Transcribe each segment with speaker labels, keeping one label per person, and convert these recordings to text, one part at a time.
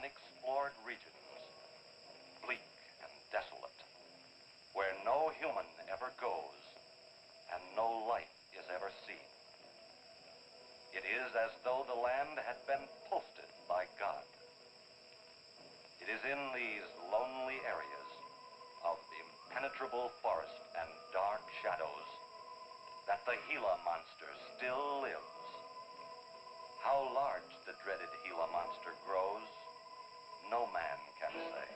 Speaker 1: unexplored regions, bleak and desolate, where no human ever goes and no life is ever seen. It is as though the land had been posted by God. It is in these lonely areas of impenetrable forest and dark shadows that the Gila Monster still lives. How large the dreaded Gila Monster grows, no man can say.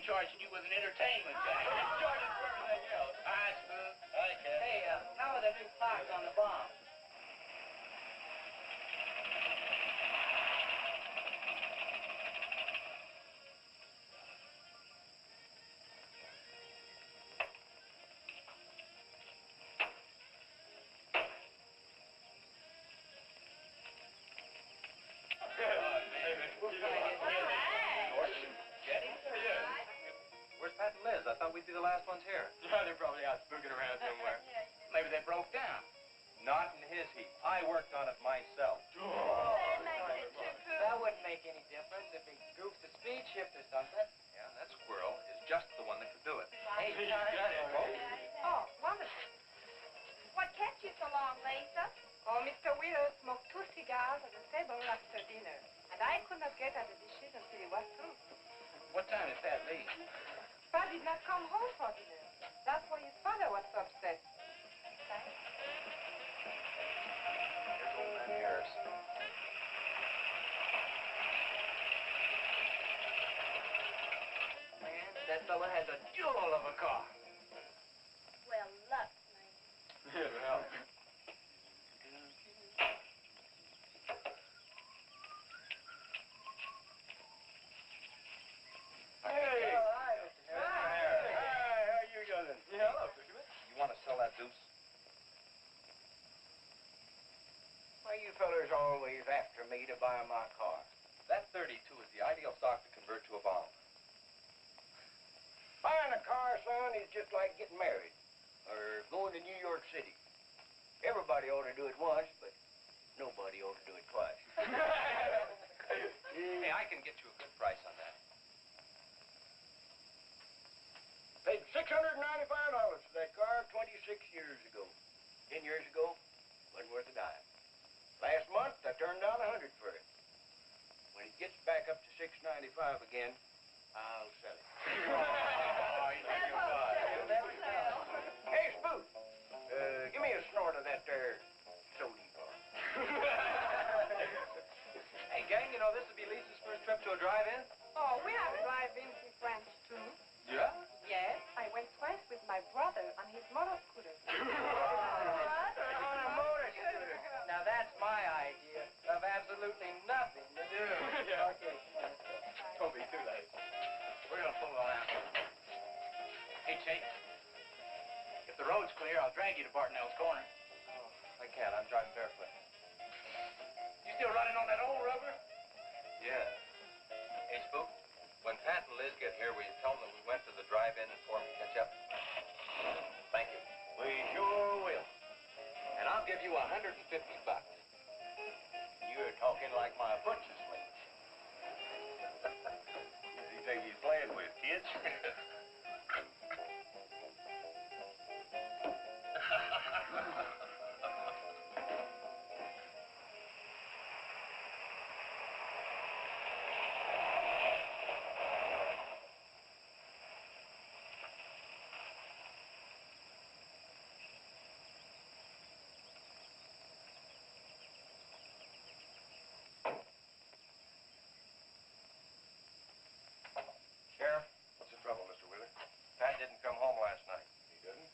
Speaker 2: Charging you with an entertainment tax. Charging for everything else. Hi, Spook. Hi, Ken. Hey, how are the new clocks on the bomb?
Speaker 1: I thought we'd be the last ones here.
Speaker 2: Yeah, they're probably out spooking around somewhere. Maybe they broke down.
Speaker 1: Not in his heap. I worked on it myself.
Speaker 3: That wouldn't make any difference if he goofs the speed shift or something.
Speaker 1: Yeah, that squirrel is just the one that could do it.
Speaker 3: Hey,
Speaker 2: you got it.
Speaker 4: Oh, wonderful. What kept you so long, Lisa? Oh, Mr. Wheeler smoked 2 cigars at the table after dinner, and I could not get at the dishes until he was through.
Speaker 2: What time did Pat leave?
Speaker 4: Pa did not come home for dinner. That's why his father was so upset.
Speaker 1: Here's old man Harris.
Speaker 3: Man, that fella has a jewel of a car.
Speaker 4: Well, luck, man.
Speaker 2: Yeah, well. Hey!
Speaker 3: Hi, Mr. Harris.
Speaker 2: Hi, how you doing? Yeah, hello, Fisherman.
Speaker 1: You want to sell that deuce?
Speaker 3: Why you fellers always after me to buy my car?
Speaker 1: That 32 is the ideal stock to convert to a bomb.
Speaker 3: Buying a car, son, is just like getting married or going to New York City. Everybody ought to do it once, but nobody ought to do it twice.
Speaker 1: Hey, I can get you a good price on that.
Speaker 3: Paid $695 for that car 26 years ago. 10 years ago, wasn't worth a dime. Last month, I turned down $100 for it. When it gets back up to $695 again, I'll sell it. Hey, Spook, give me a snort of that there sody bar.
Speaker 1: Hey, gang, you know, this would be Lisa's first trip to
Speaker 5: to a drive-in?
Speaker 4: Oh, we have drive-ins in France, too.
Speaker 5: Yeah?
Speaker 4: Yes, I went twice with my brother on his motor scooter.
Speaker 3: On a motor scooter. Now that's my idea of absolutely nothing to do.
Speaker 5: Yeah.
Speaker 3: Okay.
Speaker 5: Don't be too late. We're gonna pull on out. Hey, Chase. If the road's clear, I'll drag you to Bartonell's corner.
Speaker 1: Oh, I can't. I'm driving barefoot.
Speaker 5: You still running on that old rubber?
Speaker 1: Yeah. Hey, Spook, when Pat and Liz get here, will you tell them that we went to the drive-in and for them to catch up? Thank you.
Speaker 3: We sure will.
Speaker 1: And I'll give you $150.
Speaker 3: You're talking like my butcher slave.
Speaker 1: You think he's playing with, kids? Sheriff?
Speaker 6: What's the trouble, Mr. Wheeler?
Speaker 1: Pat didn't come home last night.
Speaker 6: He didn't?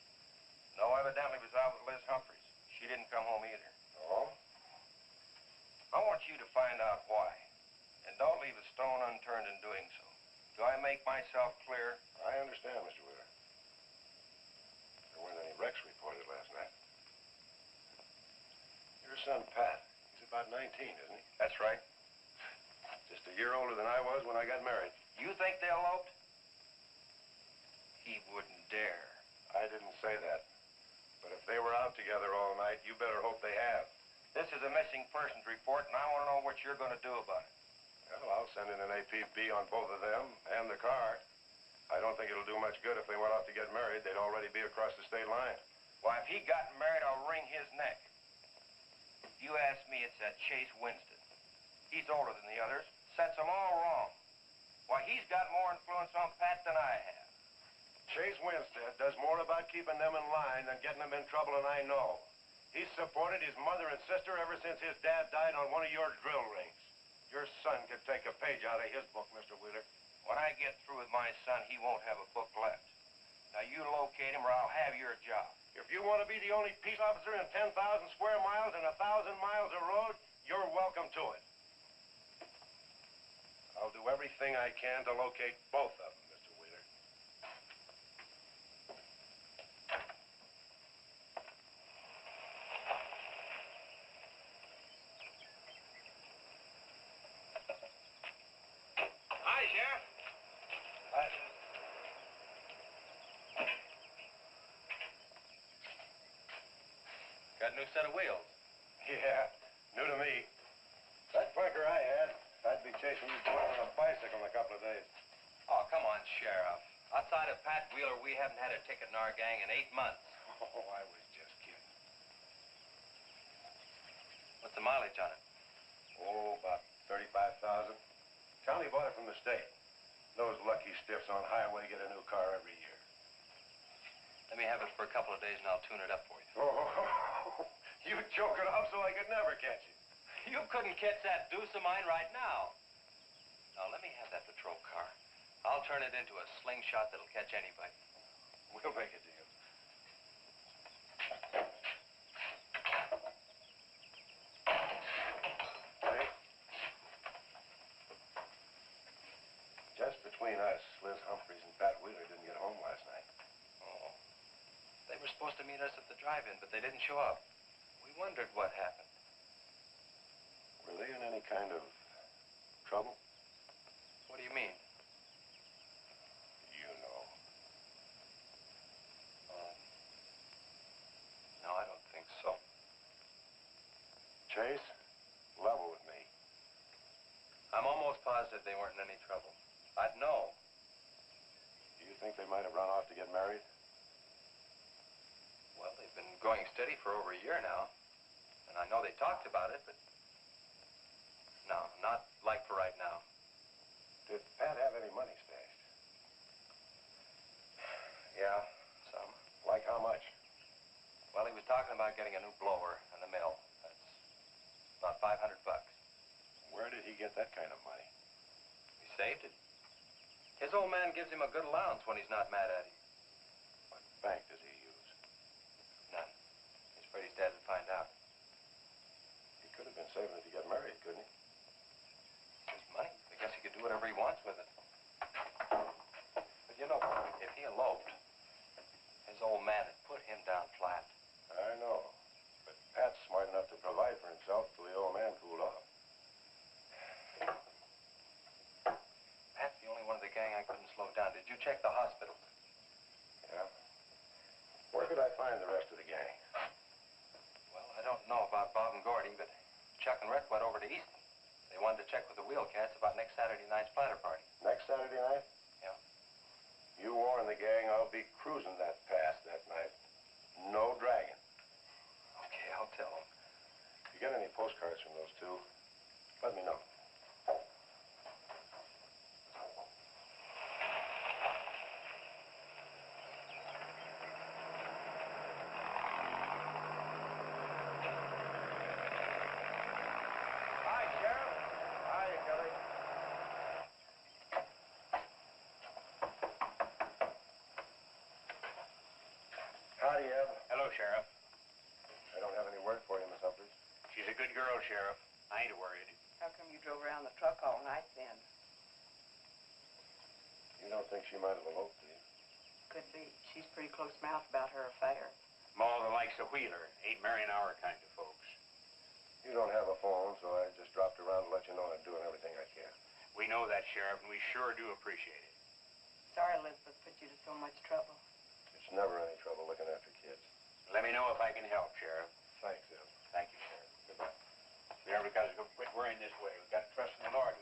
Speaker 1: No, evidently was out with Liz Humphreys. She didn't come home either.
Speaker 6: Oh?
Speaker 1: I want you to find out why. And don't leave a stone unturned in doing so. Do I make myself clear?
Speaker 6: I understand, Mr. Wheeler. There weren't any wrecks reported last night. Your son, Pat, he's about 19, isn't he?
Speaker 1: That's right.
Speaker 6: Just a year older than I was when I got married.
Speaker 1: You think they eloped? He wouldn't dare.
Speaker 6: I didn't say that. But if they were out together all night, you better hope they have.
Speaker 1: This is a missing persons report, and I want to know what you're going to do about it.
Speaker 6: Well, I'll send in an APB on both of them and the car. I don't think it'll do much good if they went off to get married. They'd already be across the state line.
Speaker 1: Why, if he got married, I'll wring his neck. If you ask me, it's that Chase Winstead. He's older than the others. Sets them all wrong. Why, he's got more influence on Pat than I have.
Speaker 6: Chase Winstead does more about keeping them in line than getting them in trouble, and I know. He's supported his mother and sister ever since his dad died on one of your drill rings. Your son could take a page out of his book, Mr. Wheeler.
Speaker 1: When I get through with my son, he won't have a book left. Now, you locate him or I'll have your job.
Speaker 6: If you want to be the only peace officer in 10,000 square miles and 1,000 miles of road, you're welcome to it. I'll do everything I can to locate both of them, Mr. Wheeler.
Speaker 5: Hi, Sheriff.
Speaker 1: Got a new set of wheels.
Speaker 6: Yeah, new to me. That clunker I had, I'd be chasing you boys on a bicycle in a couple of days.
Speaker 1: Oh, come on, Sheriff. Outside of Pat Wheeler, we haven't had a ticket in our gang in 8 months.
Speaker 6: Oh, I was just kidding.
Speaker 1: What's the mileage on it?
Speaker 6: Oh, about 35,000. County bought it from the state. Those lucky stiffs on highway get a new car every year.
Speaker 1: Let me have it for a couple of days and I'll tune it up for you.
Speaker 6: Oh, you choke it off so I could never catch you.
Speaker 1: You couldn't catch that deuce of mine right now. Now, let me have that patrol car. I'll turn it into a slingshot that'll catch anybody.
Speaker 6: We'll make a deal. Hey. Just between us, Liz Humphreys and Pat Wheeler didn't get home last night.
Speaker 1: Oh. They were supposed to meet us at the drive-in, but they didn't show up. We wondered what happened.
Speaker 6: Were they in any kind of trouble?
Speaker 1: What do you mean?
Speaker 6: You know.
Speaker 1: No, I don't think so.
Speaker 6: Chase, level with me.
Speaker 1: I'm almost positive they weren't in any trouble. I'd know.
Speaker 6: Do you think they might have run off to get married?
Speaker 1: Well, they've been going steady for over a year now. And I know they talked about it, but... No, not like for right now.
Speaker 6: Did Pat have any money stashed?
Speaker 1: Yeah, some.
Speaker 6: Like how much?
Speaker 1: Well, he was talking about getting a new blower and a mill. That's about $500.
Speaker 6: Where did he get that kind of money?
Speaker 5: old man gives him a good allowance when he's not mad at him.
Speaker 6: What bank does he use?
Speaker 5: None. He's afraid his dad would find out.
Speaker 6: He could have been saving it to get married, couldn't he?
Speaker 5: His money. I guess he could do whatever he wants with it. But you know, if he eloped, his old man had put him down flat.
Speaker 6: I know. But Pat's smart enough to provide for himself till the old man cooled off.
Speaker 5: Pat's the only one of the gang I couldn't slow down. Did you check the hospitals?
Speaker 6: Yeah. Where could I find the rest of the gang?
Speaker 5: Well, I don't know about Bob and Gordy, but Chuck and Rhett went over to Easton. They wanted to check with the Wheelcats about next Saturday night's splatter party.
Speaker 6: Next Saturday night?
Speaker 5: Yeah.
Speaker 6: You warn the gang I'll be cruising that pass that night. No dragging.
Speaker 5: Okay, I'll tell them.
Speaker 6: If you get any postcards from those two, let me know.
Speaker 3: Hi, Sheriff. Hiya, Kelly.
Speaker 6: Howdy, Eb.
Speaker 5: Hello, Sheriff.
Speaker 6: I don't have any word for you, Miss Humphries.
Speaker 5: She's a good girl, Sheriff. I ain't worried.
Speaker 4: How come you drove around the truck all night then?
Speaker 6: You don't think she might have eloped, do you?
Speaker 4: Could be. She's pretty close-mouthed about her affair.
Speaker 5: Ma, the likes of Wheeler ain't marrying our kind of folks.
Speaker 6: You don't have a phone, so I just dropped around to let you know I'm doing everything I can.
Speaker 5: We know that, Sheriff, and we sure do appreciate it.
Speaker 4: Sorry Elizabeth put you to so much trouble.
Speaker 6: It's never any trouble looking after kids.
Speaker 5: Let me know if I can help, Sheriff.
Speaker 6: Thanks, Eb.
Speaker 5: Thank you, Sheriff. Goodbye. There, because we'll quit worrying this way. We've got to trust in the Lord.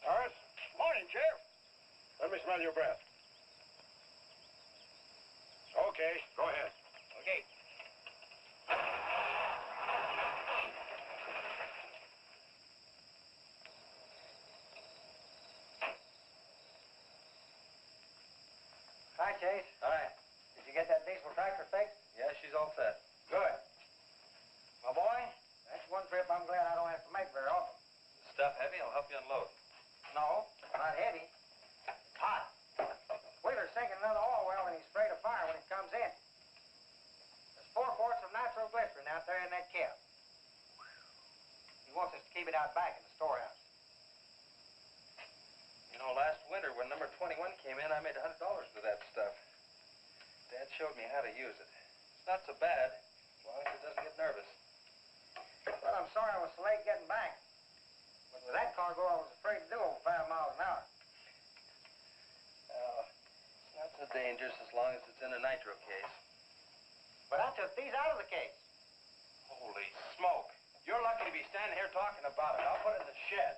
Speaker 6: Horace,
Speaker 3: Morning, Sheriff.
Speaker 6: let me smell your breath. Okay, go ahead.
Speaker 3: Okay.
Speaker 2: Hi, Chase.
Speaker 5: Hi.
Speaker 2: Did you get that diesel tractor fixed?
Speaker 5: Yeah, she's all set.
Speaker 2: Good. My boy, that's one trip I'm glad I don't have to make very often.
Speaker 5: Stuff heavy, I'll help you unload.
Speaker 2: No, not heavy. Hot. Wheeler's sinking another oil well and he's afraid of fire when it comes in. There's 4 quarts of nitroglycerin out there in that cap. He wants us to keep it out back in the storehouse.
Speaker 5: You know, last winter when number 21 came in, I made $100 with that stuff. Dad showed me how to use it. It's not so bad, as long as it doesn't get nervous.
Speaker 2: Well, I'm sorry I was so late getting back. But with that cargo, I was afraid to do over 5 miles an hour.
Speaker 5: It's not so dangerous as long as it's in a nitro case.
Speaker 2: But I took these out of the case.
Speaker 5: Holy smoke. You're lucky to be standing here talking about it. I'll put it in the shed.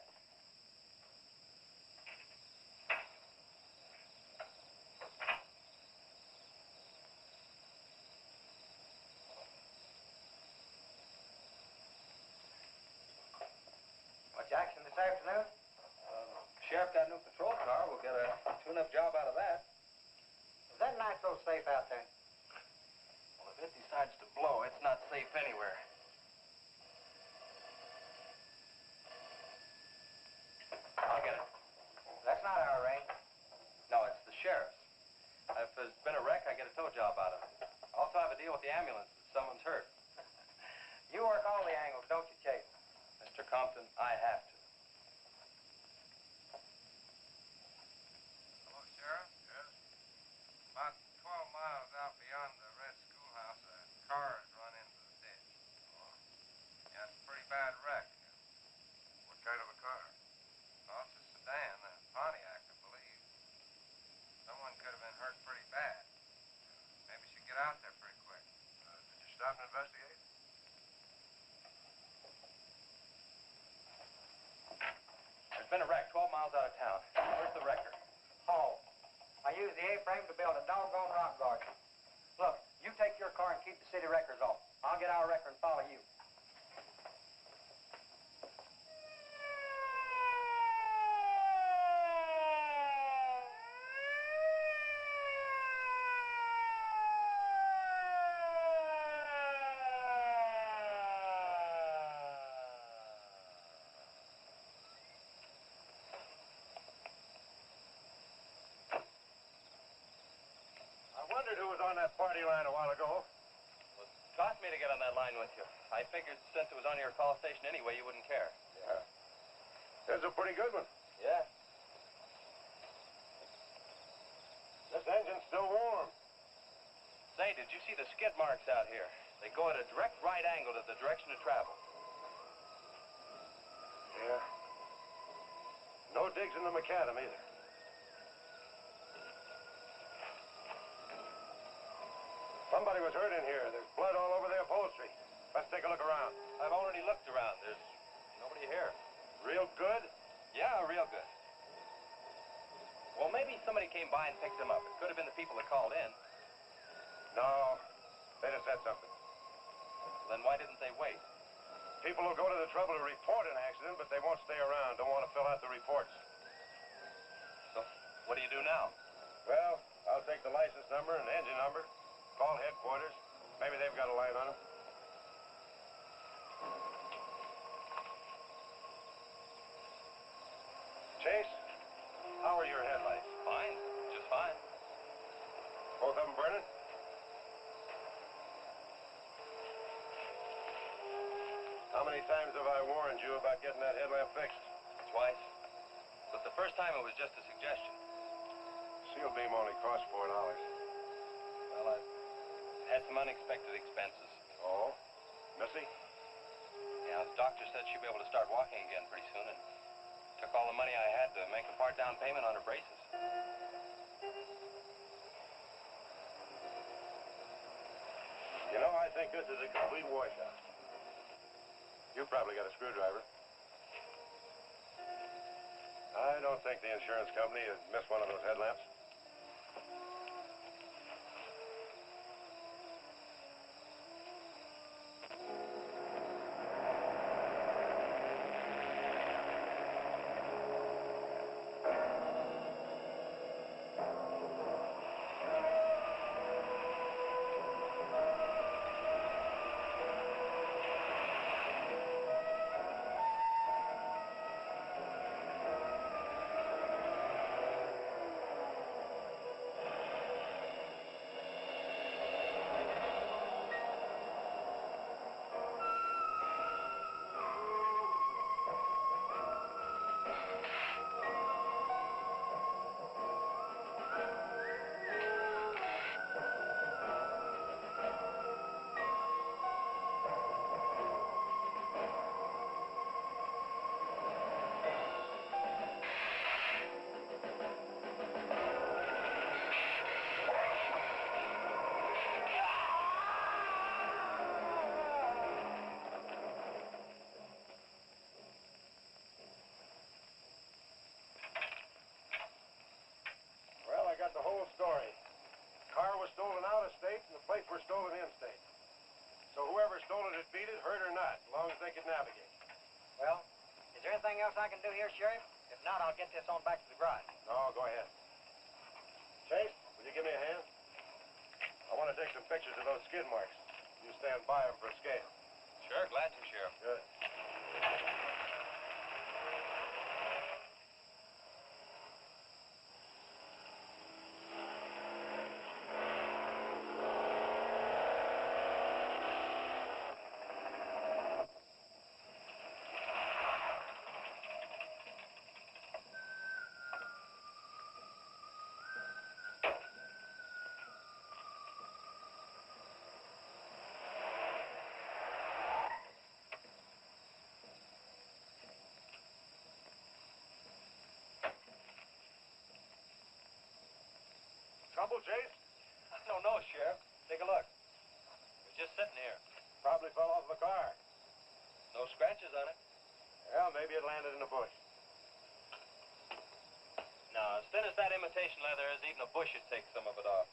Speaker 2: Much action this afternoon?
Speaker 5: Sheriff got a new patrol car. We'll get a tune-up job out of that.
Speaker 2: Is that nitro safe out there?
Speaker 5: Well, if it decides to blow, it's not safe anywhere. I'll get it.
Speaker 2: That's not our range.
Speaker 5: No, it's the sheriff's. If there's been a wreck, I get a tow job out of it. I also have a deal with the ambulance if someone's hurt.
Speaker 2: You work all the angles, don't you, Chase?
Speaker 5: Mr. Compton, I have to.
Speaker 7: Hello, Sheriff? Yes? About 12 miles out beyond the red schoolhouse, a car has run into the ditch. Oh? Yeah, it's a pretty bad wreck.
Speaker 6: What kind of a car?
Speaker 7: Well, it's a sedan, a Pontiac, I believe. Someone could have been hurt pretty bad. Maybe you should get out there pretty quick.
Speaker 6: Did you stop and investigate?
Speaker 5: There's been a wreck 12 miles out of town. Where's the wrecker?
Speaker 2: Home. I used the A-frame to build a doggone rock garden. Look, you take your car and keep the city wreckers off. I'll get our wrecker and follow you.
Speaker 6: on that party line a while ago.
Speaker 5: Well, it cost me to get on that line with you. I figured since it was on your call station anyway, you wouldn't care.
Speaker 6: Yeah. There's a pretty good one.
Speaker 5: Yeah.
Speaker 6: This engine's still warm.
Speaker 5: Say, did you see the skid marks out here? They go at a direct right angle to the direction of travel.
Speaker 6: Yeah. No digs in the macadam either. Somebody was hurt in here. There's blood all over the upholstery. Let's take a look around.
Speaker 5: I've already looked around. There's nobody here.
Speaker 6: Real good?
Speaker 5: Yeah, real good. Well, maybe somebody came by and picked them up. It could have been the people that called in.
Speaker 6: No. They'd have said something.
Speaker 5: Then why didn't they wait?
Speaker 6: People will go to the trouble to report an accident, but they won't stay around. Don't want to fill out the reports.
Speaker 5: So, what do you do now?
Speaker 6: Well, I'll take the license number and engine number, call headquarters. Maybe they've got a line on them. Chase, how are your headlights?
Speaker 5: Fine. Just fine.
Speaker 6: Both of them burning? How many times have I warned you about getting that headlamp fixed?
Speaker 5: Twice. But the first time it was just a suggestion.
Speaker 6: Seal beam only costs $4.
Speaker 5: Well, I had some unexpected expenses.
Speaker 6: Oh? Missy?
Speaker 5: Yeah, the doctor said she'd be able to start walking again pretty soon, and took all the money I had to make a part down payment on her braces.
Speaker 6: You know, I think this is a complete washout. You probably got a screwdriver. I don't think the insurance company has missed one of those headlamps. The whole story. Car was stolen out of state and the plates were stolen in state. So whoever stole it had beat it, hurt or not, as long as they could navigate.
Speaker 2: Well, is there anything else I can do here, Sheriff? If not, I'll get this on back to the garage.
Speaker 6: No, go ahead. Chase, will you give me a hand? I want to take some pictures of those skid marks. You stand by them for a scale.
Speaker 5: Sure, glad to, Sheriff.
Speaker 6: Good. Trouble, Chase?
Speaker 5: I don't know, Sheriff. Take a look. We're just sitting here.
Speaker 6: Probably fell off the car.
Speaker 5: No scratches on it.
Speaker 6: Well, maybe it landed in a bush.
Speaker 5: No, as thin as that imitation leather is, even a bush would take some of it off.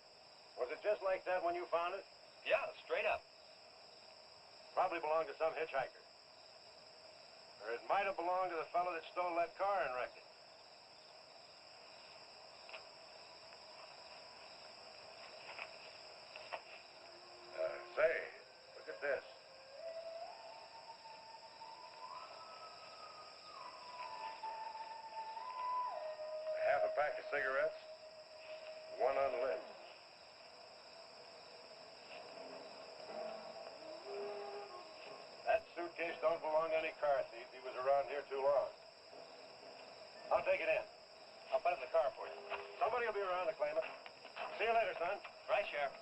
Speaker 6: Was it just like that when you found it?
Speaker 5: Yeah, straight up.
Speaker 6: Probably belonged to some hitchhiker. Or it might have belonged to the fellow that stole that car and wrecked it. Say, look at this. Half a pack of cigarettes, one unlit. take it in?
Speaker 5: I'll put it in the car for you.
Speaker 6: Somebody will be around to claim it. See you later, son.
Speaker 5: Right, Sheriff.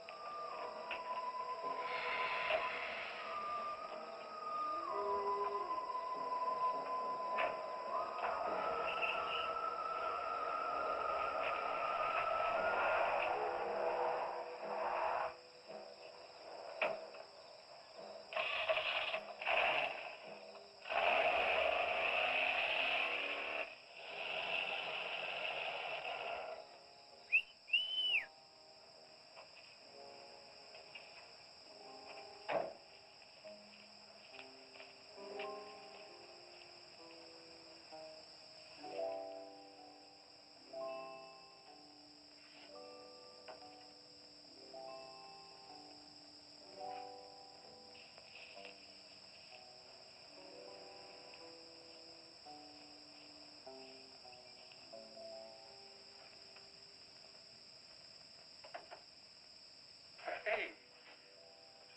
Speaker 5: Hey,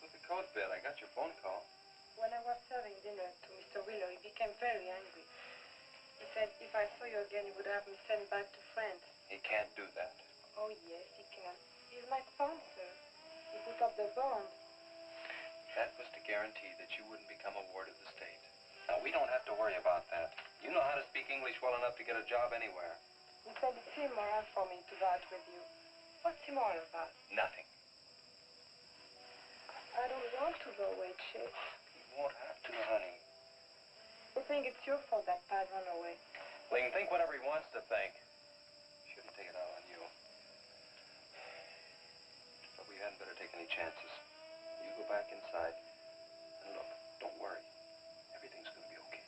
Speaker 5: what's with the coat bed? I got your phone call.
Speaker 4: When I was serving dinner to Mr. Wheeler, he became very angry. He said if I saw you again, he would have me sent back to France.
Speaker 5: He can't do that.
Speaker 4: Oh, yes, he can. He's my sponsor. He put up the bond.
Speaker 5: That was to guarantee that you wouldn't become a ward of the state. Now, we don't have to worry about that. You know how to speak English well enough to get a job anywhere.
Speaker 4: He said it's immoral for me to go out with you. What's immoral about?
Speaker 5: Nothing.
Speaker 4: I don't want to go away, Chief.
Speaker 5: You won't have to, honey.
Speaker 4: I think it's your fault that Pat ran away.
Speaker 5: Well, he can think whatever he wants to think. Shouldn't take it out on you. But we hadn't better take any chances. You go back inside. And look, don't worry. Everything's going to be okay.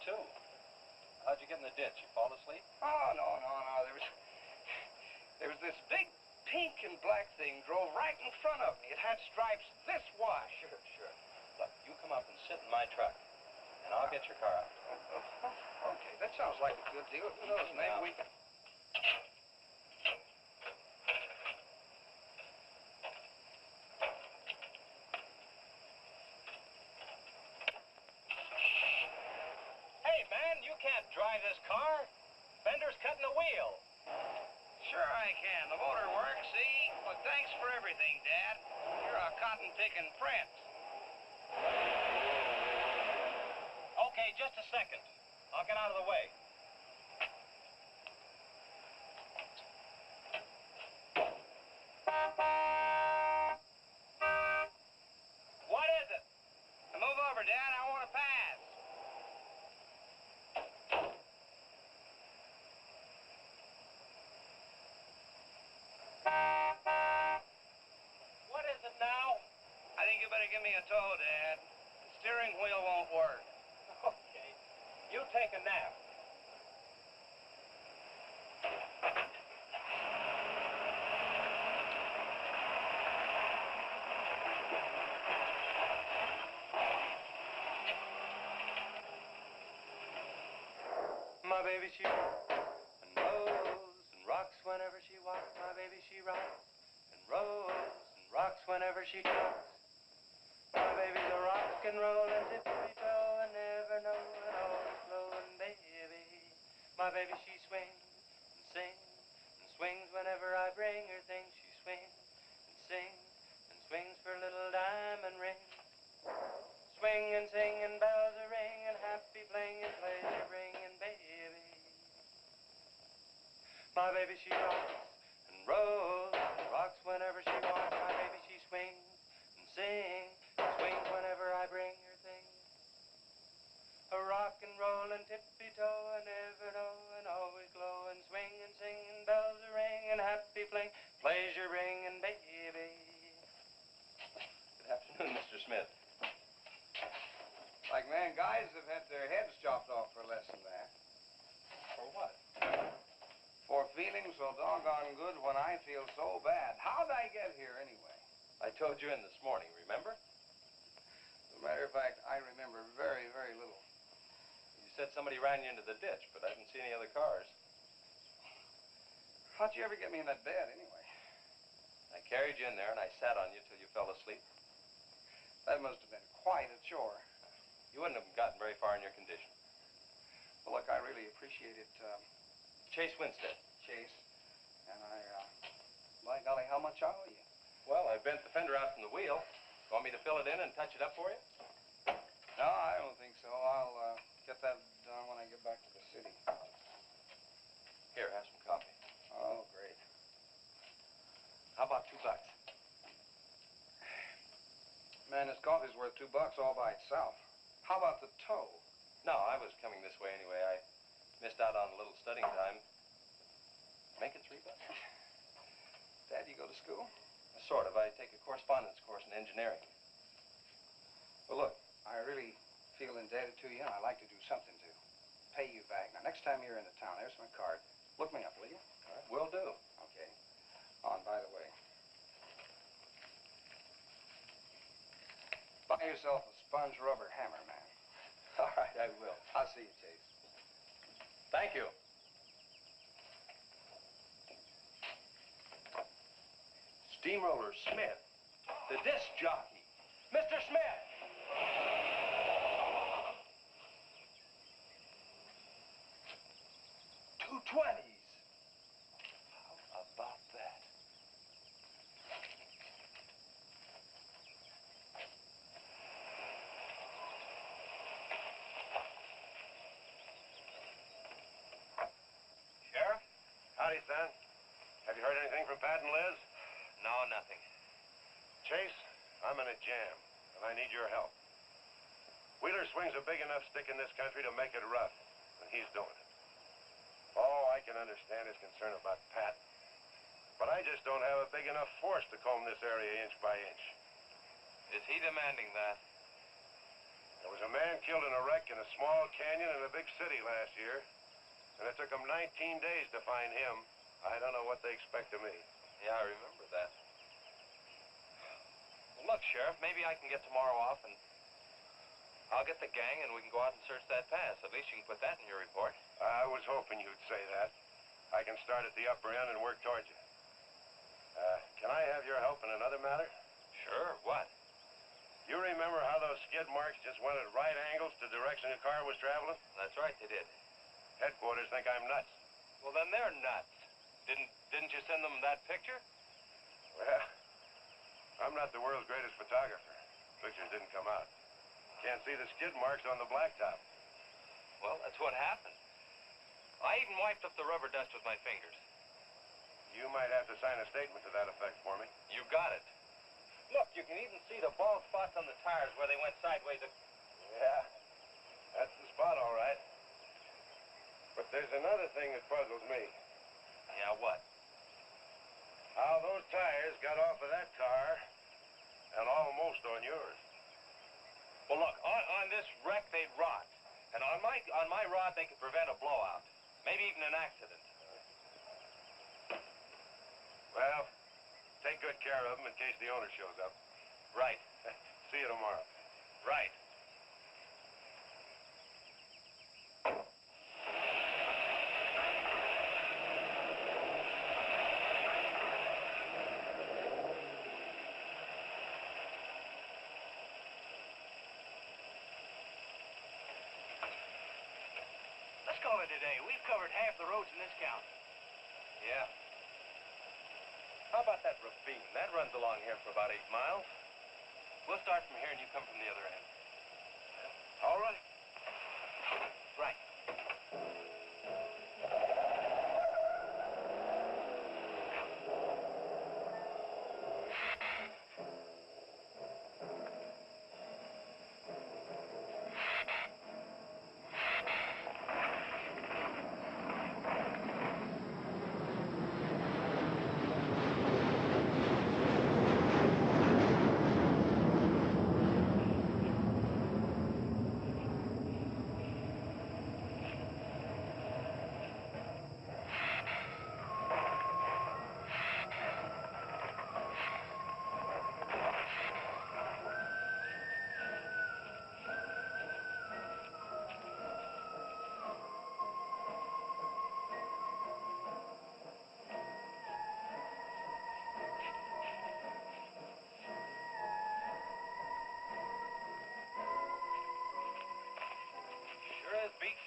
Speaker 5: Too. How'd you get in the ditch? You fall asleep?
Speaker 3: Oh, no. There was this big pink and black thing drove right in front of me. It had stripes this wide.
Speaker 5: Sure. Look, you come up and sit in my truck, and I'll get your car out.
Speaker 3: Okay, that sounds like a good deal. Who knows, maybe we can...
Speaker 5: Drive this car? Bender's cutting the wheel.
Speaker 3: Sure I can. The motor works, see? But thanks for everything, Dad. You're a cotton-picking prince.
Speaker 5: Okay, just a second. I'll get out of the way.
Speaker 3: What is it? Move over, Dad. I want to pass. What is it now? I think you better give me a tow, Dad. The steering wheel won't work.
Speaker 5: Okay. You take a nap. My baby, she rocks and rolls and rocks whenever she walks. My baby, she rocks and rolls and rocks whenever she talks. My baby's a rock and rollin', tippy-toe and never knowin', always flowin' baby. My baby, she swings and sings and swings whenever I bring her things. She swings and sings and swings for a little diamond ring. Swing and sing and bells are ring and happy fling and pleasure bringing baby. My baby, she rocks and rolls and rocks whenever she wants. My baby, she swings and sings roll and tippy-toe and ever know and always glow and swing and sing and bells are ring and happy fling, pleasure ring and baby. Good afternoon, Mr. Smith.
Speaker 8: Like man, guys have had their heads chopped off for less than that.
Speaker 5: For what?
Speaker 8: For feeling so doggone good when I feel so bad. How'd I get here anyway?
Speaker 5: I told you in this morning, remember?
Speaker 8: As a matter of fact, I remember very, very little.
Speaker 5: You said somebody ran you into the ditch, but I didn't see any other cars.
Speaker 8: How'd you ever get me in that bed anyway?
Speaker 5: I carried you in there and I sat on you till you fell asleep.
Speaker 8: That must have been quite a chore.
Speaker 5: You wouldn't have gotten very far in your condition.
Speaker 8: Well, look, I really appreciate it,
Speaker 5: Chase Winstead.
Speaker 8: Chase. And by golly, how much I owe you?
Speaker 5: Well, I bent the fender out from the wheel. Want me to fill it in and touch it up for you?
Speaker 8: No, I don't think so. I'll get that done when I get back to the city.
Speaker 5: Here, have some coffee.
Speaker 8: Oh, great.
Speaker 5: How about $2?
Speaker 8: Man, this coffee's worth $2 all by itself. How about the tow?
Speaker 5: No, I was coming this way anyway. I missed out on a little studying time. Make it $3.
Speaker 8: Dad, you go to school?
Speaker 5: Sort of. I take a correspondence course in engineering.
Speaker 8: Well, look, I really feel indebted to you, and I'd like to do something to pay you back. Now, next time you're in the town, there's my card. Look me up, will you?
Speaker 5: All right, will do.
Speaker 8: Okay. Oh, and by the way, buy yourself a sponge rubber hammer, man.
Speaker 5: All right, I will.
Speaker 8: I'll see you, Chase.
Speaker 5: Thank you.
Speaker 6: Steamroller Smith, the disc jockey. Mr. Smith! 220s. How about that?
Speaker 3: Sheriff?
Speaker 6: Howdy, son. Have you heard anything from Pat and Liz?
Speaker 3: No, nothing.
Speaker 6: Chase, I'm in a jam, and I need your help. Wheeler swings a big enough stick in this country to make it rough, and he's doing it. Oh, I can understand his concern about Pat, but I just don't have a big enough force to comb this area inch by inch.
Speaker 3: Is he demanding that?
Speaker 6: There was a man killed in a wreck in a small canyon in a big city last year, and it took them 19 days to find him. I don't know what they expect of me.
Speaker 3: Yeah, I remember that. Well, look, Sheriff, maybe I can get tomorrow off and I'll get the gang and we can go out and search that pass. At least you can put that in your report.
Speaker 6: I was hoping you'd say that. I can start at the upper end and work towards you. Can I have your help in another matter?
Speaker 3: Sure, what?
Speaker 6: You remember how those skid marks just went at right angles to the direction the car was traveling?
Speaker 3: That's right, they did.
Speaker 6: Headquarters think I'm nuts.
Speaker 3: Well, then they're nuts. Didn't you send them that picture?
Speaker 6: Well, I'm not the world's greatest photographer. Pictures didn't come out. Can't see the skid marks on the blacktop.
Speaker 3: Well, that's what happened. I even wiped up the rubber dust with my fingers.
Speaker 6: You might have to sign a statement to that effect for me.
Speaker 3: You got it. Look, you can even see the bald spots on the tires where they went sideways.
Speaker 6: Yeah, that's the spot, all right. But there's another thing that puzzles me.
Speaker 3: Yeah, what?
Speaker 6: How those tires got off of that car and almost on yours.
Speaker 3: Well, look, on this wreck, they'd rot. And on my rod, they could prevent a blowout. Maybe even an accident.
Speaker 6: Well, take good care of them in case the owner shows up.
Speaker 3: Right.
Speaker 6: See you tomorrow.
Speaker 3: Right.
Speaker 2: Let's call it a day. We've covered half the roads in this county.
Speaker 5: Yeah. How about that ravine? That runs along here for about 8 miles. We'll start from here and you come from the other end.
Speaker 6: All right.
Speaker 2: Right.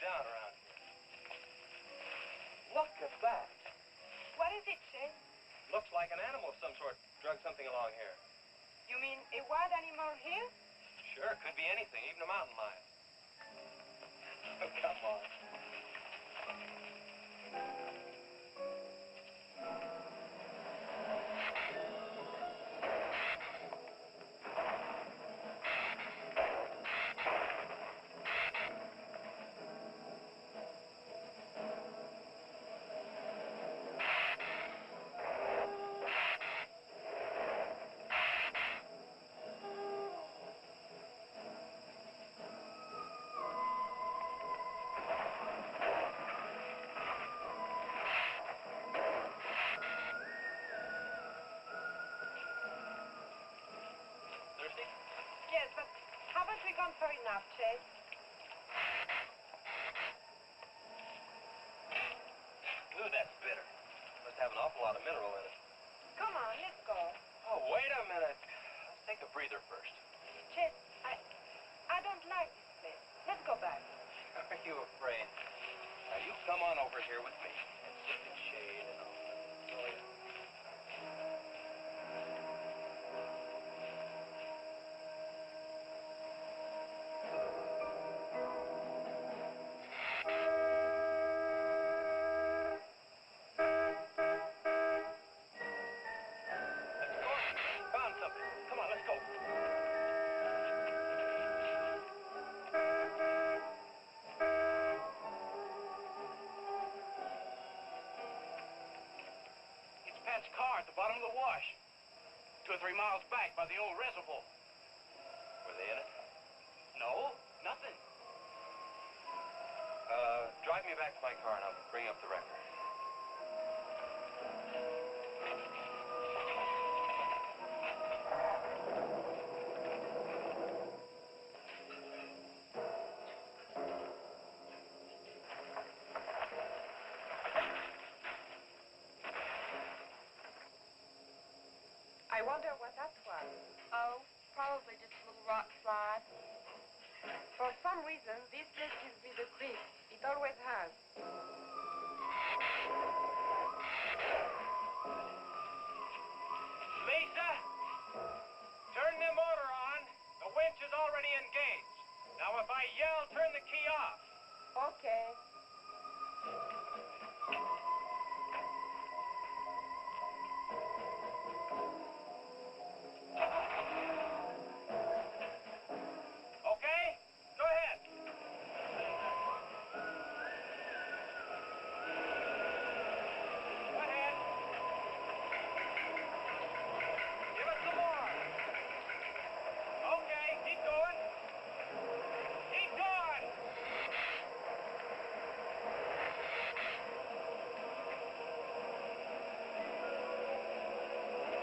Speaker 5: down around here. Look at that.
Speaker 4: What is it, Chet?
Speaker 5: Looks like an animal of some sort drug something along here.
Speaker 4: You mean a wild animal here?
Speaker 5: Sure, could be anything, even a mountain lion. Oh, come on.
Speaker 4: Yes, but haven't we gone far enough, Chet?
Speaker 5: Ooh, that's bitter. Must have an awful lot of mineral in it.
Speaker 4: Come on, let's go.
Speaker 5: Oh, wait a minute. Let's take a breather first.
Speaker 4: Chet, I don't like this place. Let's go back.
Speaker 5: Are you afraid? Now, you come on over here with me and sit in shade and all. Oh, yeah.
Speaker 3: Car at the bottom of the wash. 2 or 3 miles back by the old reservoir.
Speaker 5: Were they in it?
Speaker 3: No, nothing.
Speaker 5: Drive me back to my car and I'll bring up the record.
Speaker 4: I wonder what that was. Oh, probably just a little rock slide. For some reason, this place gives me the creep. It always has.
Speaker 3: Lisa, turn the motor on. The winch is already engaged. Now, if I yell, turn the key off.
Speaker 4: Okay.
Speaker 3: Okay? Go ahead. Go ahead. Give it some more. Okay, keep going. Keep going.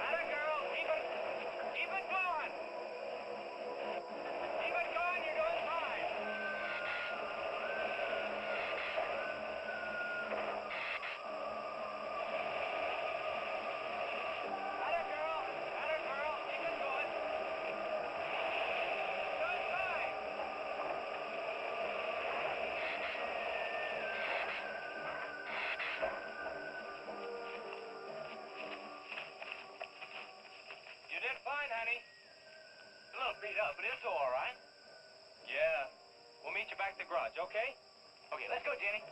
Speaker 3: Atta girl, keep it going. Keep it going, you're doing fine. Atta girl, keep it going. Doing fine. You did fine, honey. A little beat up, but it's all right. Yeah. We'll meet you back at the garage, okay? Okay, let's go, Jenny.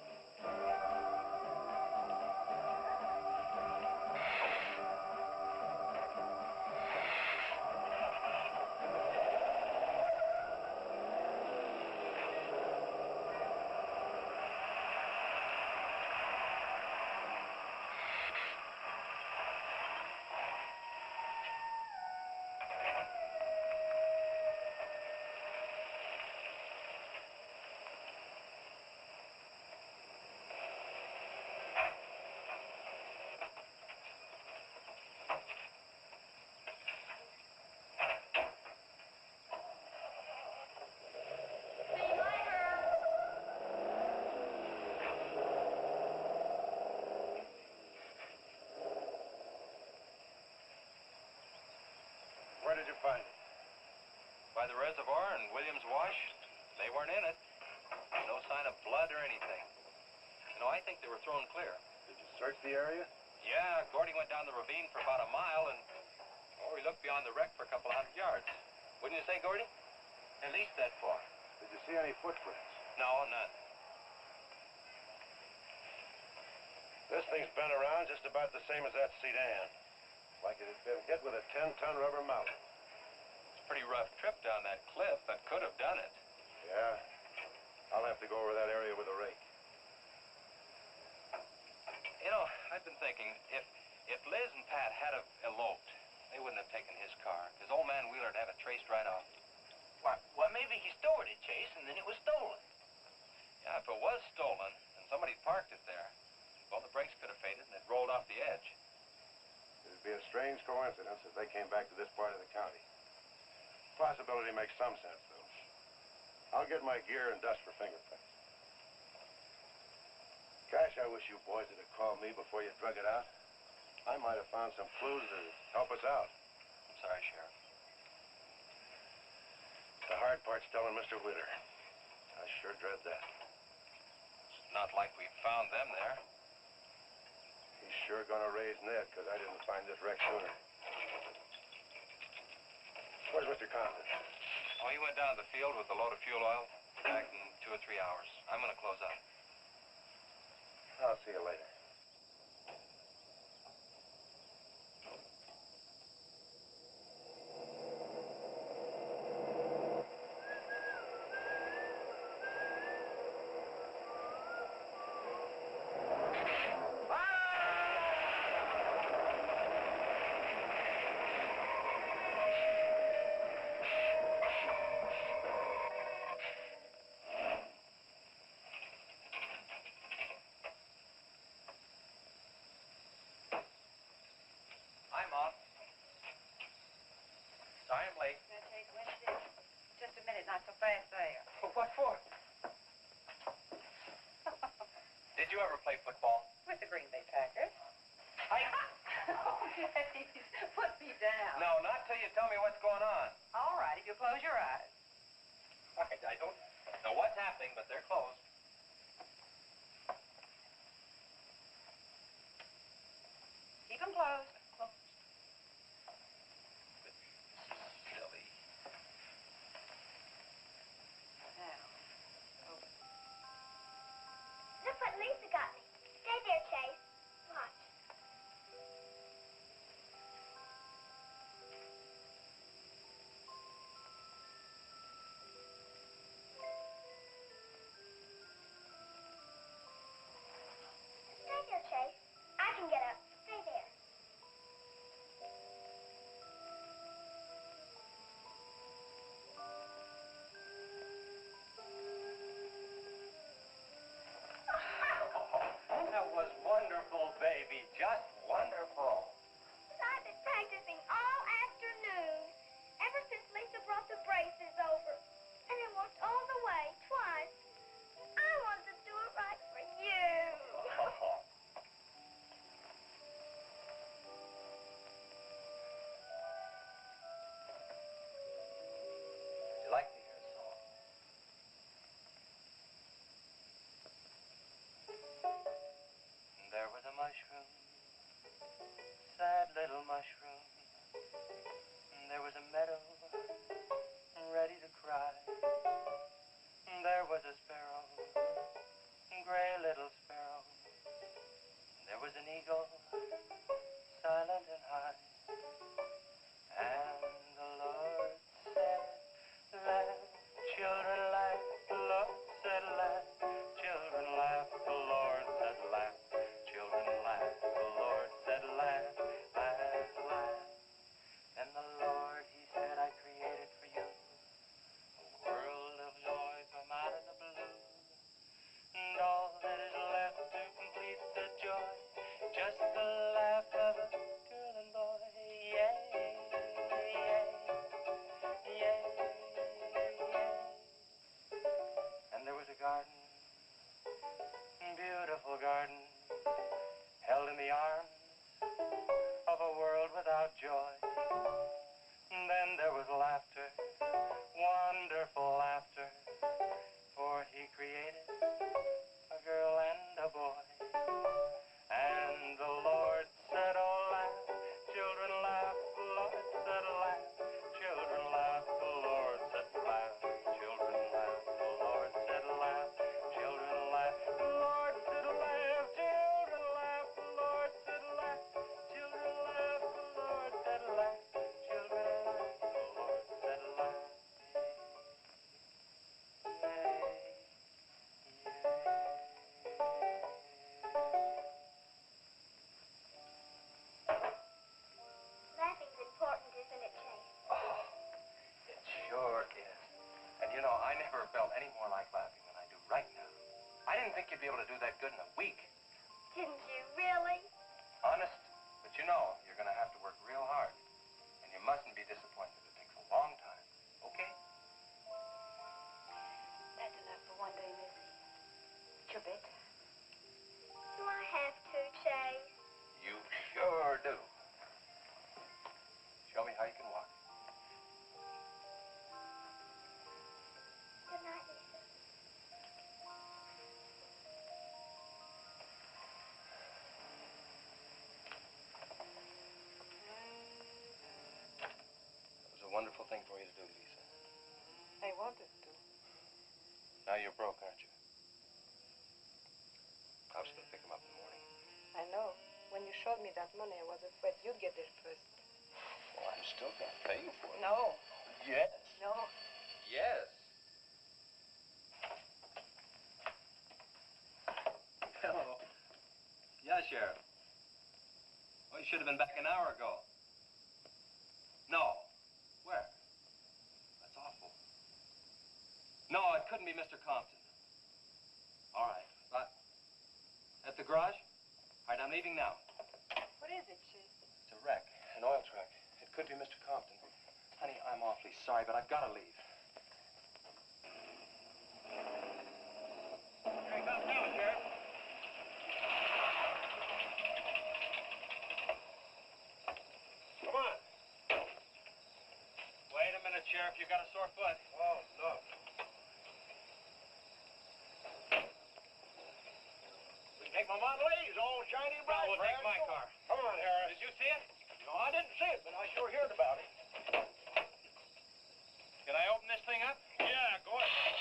Speaker 6: Where did you find it?
Speaker 5: By the reservoir and Williams Wash, they weren't in it. No sign of blood or
Speaker 1: think they were thrown clear.
Speaker 6: Did you search the area?
Speaker 1: Yeah, Gordy went down the ravine for about a mile and, oh, he looked beyond the wreck for a couple hundred yards. Wouldn't you say, Gordy? At least that far.
Speaker 6: Did you see any footprints?
Speaker 1: No, none.
Speaker 6: This thing's been around just about the same as that sedan. Like it had been hit with a 10-ton rubber mallet.
Speaker 1: It's a pretty rough trip down that cliff, but could have done it.
Speaker 6: Yeah. I'll have to go over that area with a rake.
Speaker 1: You know, I've been thinking, if Liz and Pat had have eloped, they wouldn't have taken his car, because old man Wheeler'd have it traced right off.
Speaker 3: Well, maybe he stored it, Chase, and then it was stolen.
Speaker 1: Yeah, if it was stolen, and somebody parked it there, well, the brakes could have faded and it rolled off the edge.
Speaker 6: It'd be a strange coincidence if they came back to this part of the county. Possibility makes some sense, though. I'll get my gear and dust for fingerprints. Gosh, I wish you boys would have called me before you drug it out. I might have found some clues to help us out.
Speaker 1: I'm sorry, Sheriff.
Speaker 6: The hard part's telling Mr. Wheeler. I sure dread that.
Speaker 1: It's not like we found them there.
Speaker 6: He's sure gonna raise Ned, because I didn't find this wreck sooner. Where's Mr. Compton?
Speaker 1: Oh, he went down to the field with a load of fuel oil. Back in 2 or 3 hours. I'm gonna close up.
Speaker 6: I'll see you later.
Speaker 1: I'm off. Sorry I'm late.
Speaker 4: Winstead. Just a minute, not so fast there.
Speaker 1: What for? Did you ever play football?
Speaker 4: With the Green Bay Packers. Oh, please, put me down.
Speaker 1: No, not till you tell me what's going on.
Speaker 4: All right, if you close your eyes.
Speaker 1: I don't know what's happening, but they're closed.
Speaker 4: Keep them closed.
Speaker 1: Silly.
Speaker 4: Now, open.
Speaker 9: Look what Lisa got me. Stay there, Chase. Watch. Stay there, Chase. I can get up. Stay there.
Speaker 1: That was wonderful, baby. Just wonderful.
Speaker 9: I've been practicing all afternoon. Ever since Lisa brought the braces over. And I walked all the way, twice. I wanted to do it right for you.
Speaker 1: Would you like to hear a song? There was a mushroom, sad little mushroom. There was a meadow, ready to cry. There was a sparrow, gray little sparrow. There was an eagle, silent and high. And the Lord said, laugh, children laugh. The Lord said, laugh, children laugh. The Lord said, laugh, children laugh. The Lord said, laugh, laugh, laugh. And the Lord, he said, I created for you a world of joy from out of the blue.
Speaker 5: never felt any more like laughing than I do right now. I didn't think you'd be able to do that good in a week.
Speaker 9: Didn't you really?
Speaker 5: Honest. But you know, you're going to have to work real hard. And you mustn't be disappointed. It takes a long time. Okay?
Speaker 4: That's enough for one day, Missy. It's your bedtime.
Speaker 9: Do I have to, Chase?
Speaker 5: You sure do. Show me how you can walk.
Speaker 9: Good night, Lisa.
Speaker 5: It was a wonderful thing for you to do, Lisa.
Speaker 4: I wanted to.
Speaker 5: Now you're broke, aren't you? I was going to pick him up in the morning.
Speaker 4: I know. When you showed me that money, I was afraid you'd get there first.
Speaker 5: Well, I'm still going to pay you for it.
Speaker 4: No.
Speaker 5: Yes.
Speaker 4: No.
Speaker 5: Yes. Hello. Yeah, Sheriff. Well, you should have been back an hour ago. No. Where? That's awful. No, it couldn't be Mr. Compton. All right. At the garage? All right, I'm leaving now.
Speaker 4: What is it, Chase?
Speaker 5: It's a wreck, an oil truck. It could be Mr. Compton. Honey, I'm awfully sorry, but I've got to leave.
Speaker 3: Here he comes now, Sheriff.
Speaker 6: Come on.
Speaker 5: Wait a minute, Sheriff. You got a sore foot.
Speaker 6: Oh, no.
Speaker 3: Take my Model A. It's all shiny bright.
Speaker 5: We'll take my car.
Speaker 6: Come on, Harris.
Speaker 5: Did you see it?
Speaker 3: No, I didn't see it, but I sure heard about it.
Speaker 5: Can I open this thing up?
Speaker 3: Yeah, go ahead.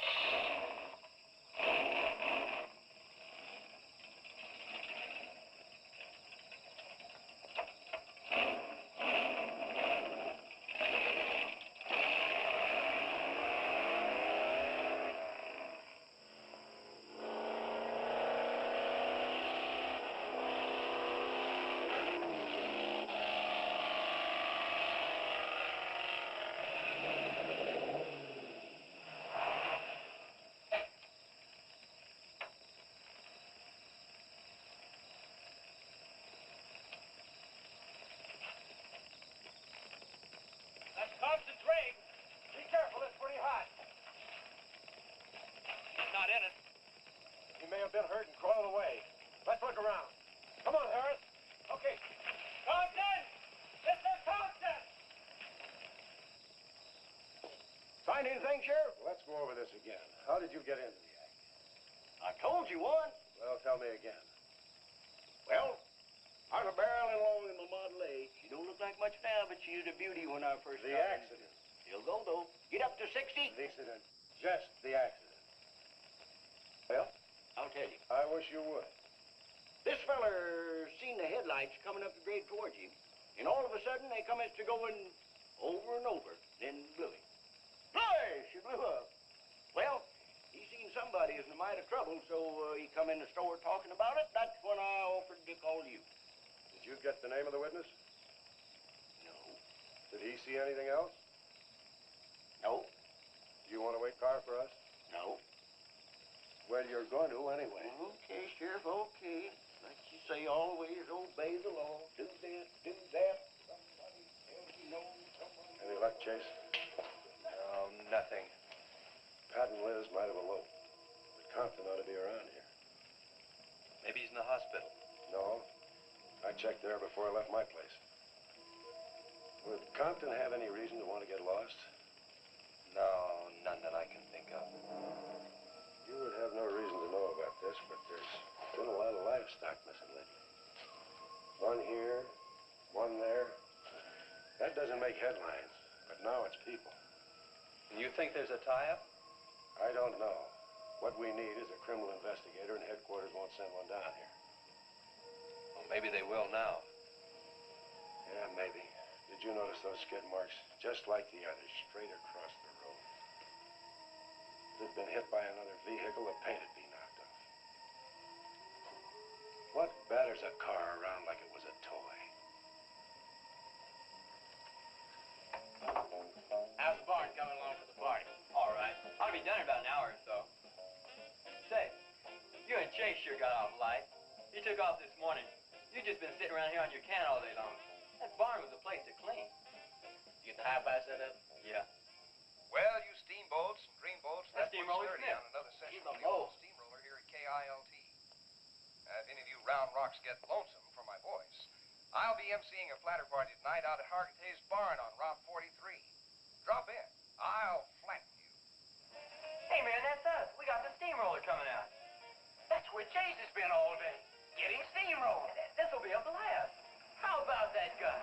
Speaker 5: That's Thompson's rig. Be careful, it's pretty hot. He's not in it.
Speaker 6: He may have been hurt and crawled away. Let's look around. Come on, Harris.
Speaker 5: Okay. Thompson! Mr. Thompson!
Speaker 3: Find anything, Sheriff?
Speaker 6: Let's go over this again. How did you get into the act?
Speaker 3: I told you once.
Speaker 6: Well, tell me again.
Speaker 3: Well, I was barreling along in my Model A. She don't look like much now, but she was a beauty when I first
Speaker 6: The
Speaker 3: started.
Speaker 6: accident.
Speaker 3: She'll go, though. Get up to 60.
Speaker 6: The accident. Just the accident.
Speaker 3: Well, I'll tell you.
Speaker 6: I wish you would.
Speaker 3: This feller seen the headlights coming up the grade towards him, and all of a sudden they come to going over and over, then blew him. Hey, she blew up. Well, he seen somebody was in a mite of trouble, so he come in the store talking about it. That's when I offered to call you.
Speaker 6: Did you get the name of the witness?
Speaker 3: No.
Speaker 6: Did he see anything else?
Speaker 3: No.
Speaker 6: Do you want to wait car for us?
Speaker 3: No.
Speaker 6: Well, you're going to anyway.
Speaker 3: Okay, Sheriff, okay. Like you say, always obey the law. Do this, do that. Somebody tells you no, somebody...
Speaker 6: Any luck, Chase?
Speaker 5: No, nothing.
Speaker 6: Pat and Liz might have eloped, but Compton ought to be around here.
Speaker 5: Maybe he's in the hospital.
Speaker 6: No. I checked there before I left my place. Would Compton have any reason to want to get lost?
Speaker 5: No, none that I can think of.
Speaker 6: You would have no reason to know about this, but there's been a lot of livestock missing lately. One here, one there. That doesn't make headlines, but now it's people.
Speaker 5: And you think there's a tie-up?
Speaker 6: I don't know. What we need is a criminal investigator, and headquarters won't send one down here.
Speaker 5: Well, maybe they will now.
Speaker 6: Yeah, maybe. Did you notice those skid marks? Just like the others, straight across the road. If it had been hit by another vehicle, the paint would be knocked off. What batters a car around like it was a toy?
Speaker 5: How's the barn coming along for the party? All right. Ought to be done in about an hour
Speaker 10: sure got off light. You took off this morning. You just been sitting around here on your can all day long. That barn was a place to clean.
Speaker 3: You get the hi-fi set up?
Speaker 10: Yeah.
Speaker 7: Well, you steamboats and dreamboats,
Speaker 10: That's
Speaker 7: that's what's
Speaker 10: Steamroller
Speaker 7: sturdy
Speaker 10: Smith.
Speaker 7: on another session
Speaker 3: Keep
Speaker 7: of
Speaker 3: 'em
Speaker 7: the old
Speaker 3: both.
Speaker 7: steamroller here at KILT. If any of you round rocks get lonesome for my voice, I'll be emceeing a flatter party tonight out at Hargitay's barn on Route 43. Drop in. I'll flatten you.
Speaker 10: Hey, man, that's us. We got the steamroller coming out.
Speaker 3: That's where Chase has been all day, getting steamrolled.
Speaker 10: This'll be a blast. How about that guy?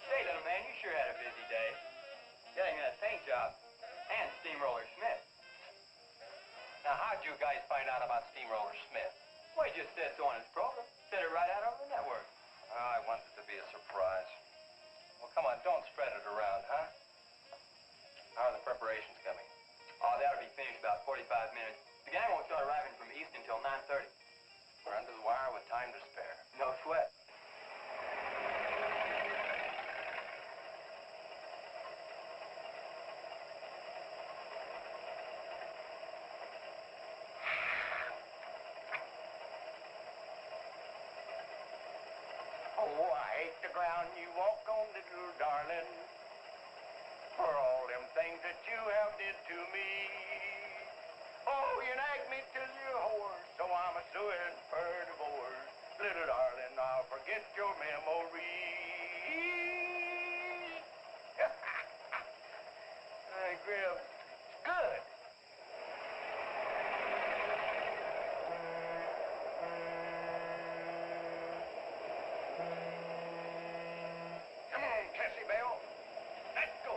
Speaker 10: Hey, little man, you sure had a busy day. Getting that paint job and Steamroller Smith.
Speaker 2: Now, how'd you guys find out about Steamroller Smith?
Speaker 10: Well, he just said so on his program. Said it right out over the network.
Speaker 2: I wanted it to be a surprise. Well, come on, don't spread it around, huh? How are the preparations coming?
Speaker 10: Oh, that'll be finished about 45 minutes. The gang won't start arriving from east until 9:30.
Speaker 2: We're under the wire with time to spare.
Speaker 10: No sweat.
Speaker 3: Oh, I hate the ground you walk on, little darling, for all them things that you have did to me. Oh, you nagged me till you're hoarse, so I'm a suing for divorce. Little darling, I'll forget your memory. Hey, Grim, good. Come on, Cassie Bell. Let's go.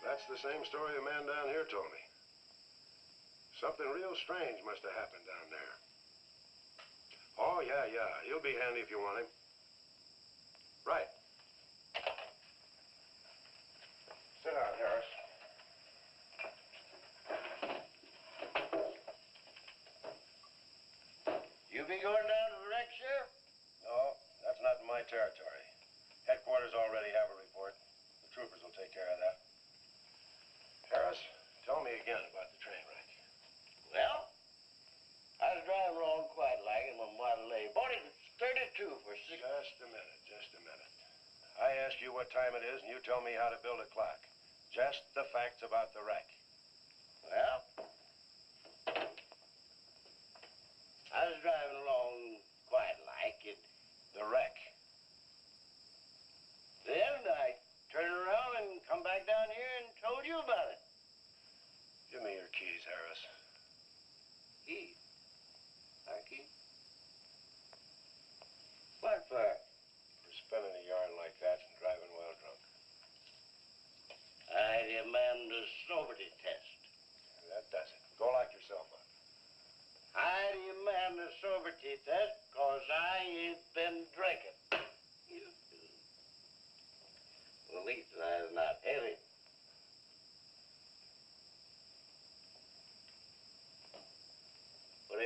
Speaker 6: That's the same story the man down here told me. Something real strange must have happened down there. Oh, yeah. He'll be handy if you want him. Right. Sit down, Harris.
Speaker 3: You be going down to the wreck, Sheriff?
Speaker 6: No, that's not in my territory. Headquarters already have a report. The troopers will take care of that. Harris, tell me again about the train wreck.
Speaker 3: Well, I was driving along quite like in my Model A. Bought it at 32 for $6.
Speaker 6: Just a minute. I asked you what time it is, and you tell me how to build a clock. Just the facts about the wreck.
Speaker 3: Well, I was driving along quite like it.
Speaker 6: The wreck.
Speaker 3: Then I turned around and come back down here and told you about it.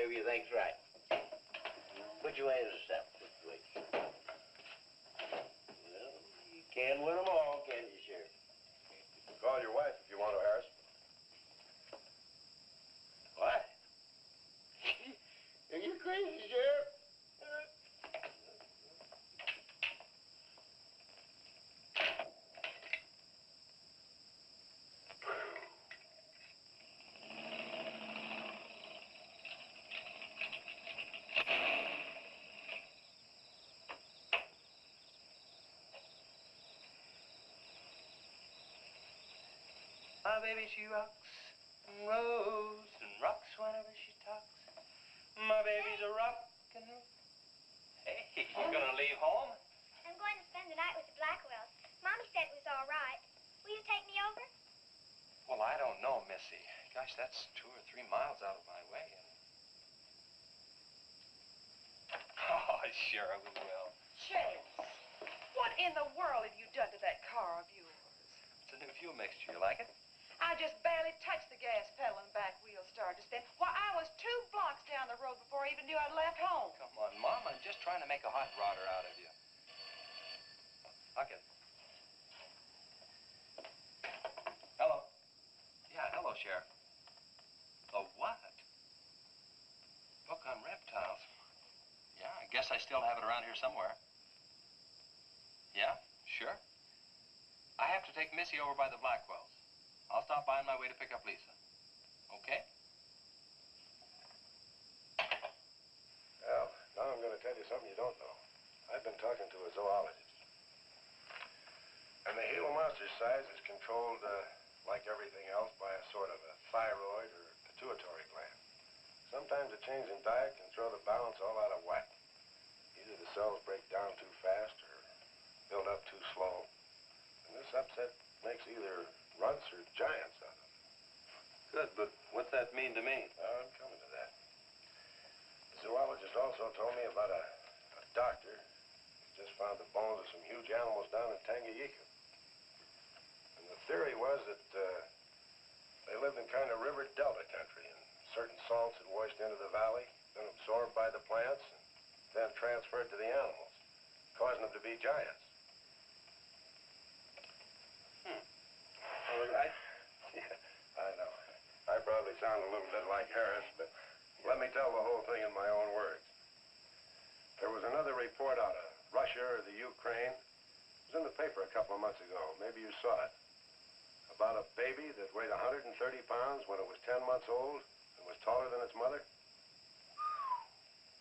Speaker 3: whatever you think's right. Put your way to the step. Put your way. Well, you can't win them all, can you, Sheriff?
Speaker 6: Call your wife if you want to, Harris.
Speaker 3: What? Are you crazy, Sheriff?
Speaker 5: My baby, she rocks and rolls and rocks whenever she talks. My baby's a rockin'. Hey, you gonna leave home?
Speaker 9: I'm going to spend the night with the Blackwells. Mommy said it was all right. Will you take me over?
Speaker 8: Well, I don't know, Missy. Gosh, that's 2 or 3 miles out of my way.
Speaker 5: Oh, sure, we will.
Speaker 4: Chase, what in the world have you done to that car of yours?
Speaker 8: It's a new fuel mixture. You like it?
Speaker 4: I just barely touched the gas pedal and back wheel started to spin. Why, I was 2 blocks down the road before I even knew I'd left home.
Speaker 8: Come on, Mom. I'm just trying to make a hot rodder out of you. Okay. Hello. Yeah, hello, Sheriff. A what? Book on reptiles. Yeah, I guess I still have it around here somewhere. Yeah, sure. I have to take Missy over by the Blackwells. I'll stop by on my way to pick up Lisa. Okay?
Speaker 6: Well, now I'm going to tell you something you don't know. I've been talking to a zoologist. And the Gila Monster's size is controlled, like everything else, by a sort of a thyroid or pituitary gland. Sometimes a change in diet can throw the balance all out of whack. Either the cells break down too fast or build up too slow. And this upset makes either runts or giants out of it.
Speaker 5: Good, but what's that mean to me?
Speaker 6: I'm coming to that. The zoologist also told me about a doctor who just found the bones of some huge animals down in Tanganyika. And the theory was that they lived in kind of river delta country, and certain salts had washed into the valley, been absorbed by the plants, and then transferred to the animals, causing them to be giants. Yeah, I know. I probably sound a little bit like Harris, but let me tell the whole thing in my own words. There was another report out of Russia or the Ukraine. It was in the paper a couple of months ago. Maybe you saw it. About a baby that weighed 130 pounds when it was 10 months old and was taller than its mother.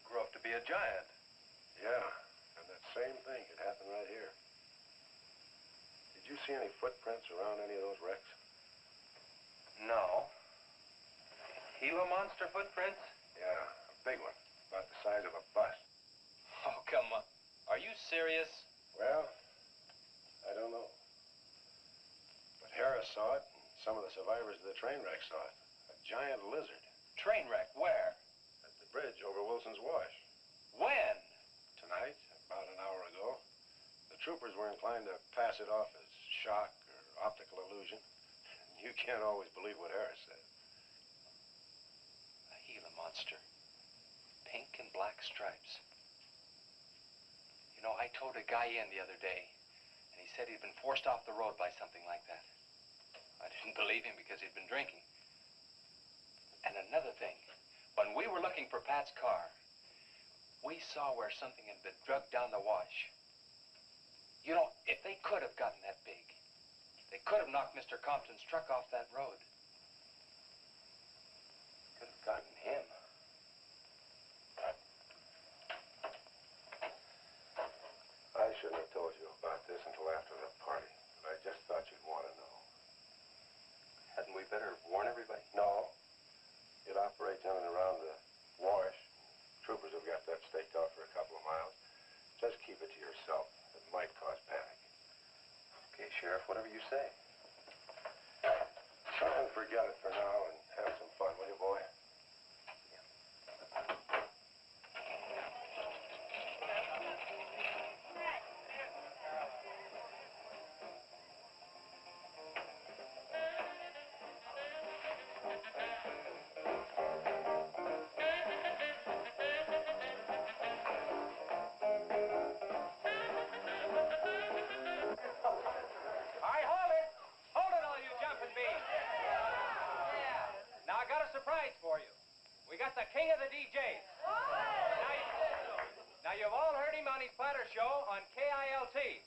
Speaker 5: Grew up to be a giant.
Speaker 6: Yeah, and that same thing could happen right here. Did you see any footprints around any of those wrecks?
Speaker 5: No. Gila Monster footprints?
Speaker 6: Yeah, a big one, about the size of a bus.
Speaker 5: Oh, come on. Are you serious?
Speaker 6: Well, I don't know. But Harris saw it, and some of the survivors of the train wreck saw it. A giant lizard.
Speaker 5: Train wreck? Where?
Speaker 6: At the bridge over Wilson's Wash.
Speaker 5: When?
Speaker 6: Tonight, about an hour ago. The troopers were inclined to pass it off as shock or optical illusion. You can't always believe what Harris said.
Speaker 8: A Gila Monster. Pink and black stripes. You know, I towed a guy in the other day, and he said he'd been forced off the road by something like that. I didn't believe him because he'd been drinking. And another thing, when we were looking for Pat's car, we saw where something had been drugged down the wash. You know, if they could have gotten that big, they could have knocked Mr. Compton's truck off that road. Could have gotten him.
Speaker 6: I shouldn't have told you about this until after the party, but I just thought you'd want to know.
Speaker 8: Hadn't we better warn everybody?
Speaker 6: No. It operates in and around the wash. Troopers have got that staked out for a couple of miles. Just keep it to yourself. It might cause panic.
Speaker 8: Okay, Sheriff, whatever you say.
Speaker 6: Try and forget it for now and have some fun, will you, boy?
Speaker 5: I got a surprise for you. We got the king of the DJs. Now you've all heard him on his platter show on KILT.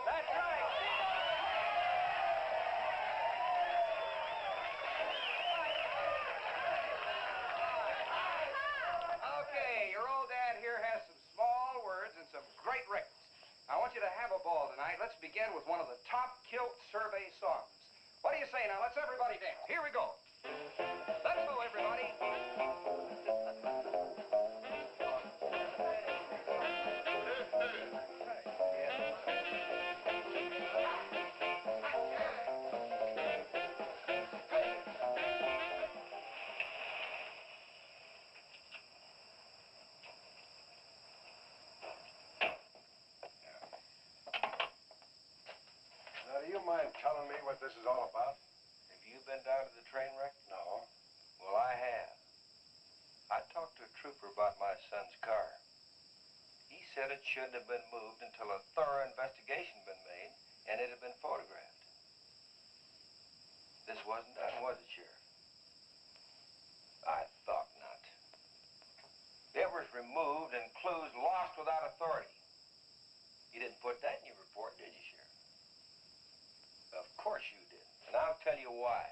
Speaker 5: That's right.
Speaker 7: Okay, your old dad here has some small words and some great records. I want you to have a ball tonight. Let's begin with one of the top kilt survey songs. What do you say now? Let's everybody dance. Here we go. Let's go, everybody.
Speaker 6: Now, do you mind telling me what this is all about?
Speaker 3: Have you been down to the train wreck?
Speaker 6: No.
Speaker 3: Well, I have. I talked to a trooper about my son's car. He said it shouldn't have been moved until a thorough investigation had been made and it had been photographed. This wasn't done, was it, Sheriff? I thought not. It was removed and clues lost without authority. You didn't put that in your report, did you, Sheriff? Of course you did. And I'll tell you why.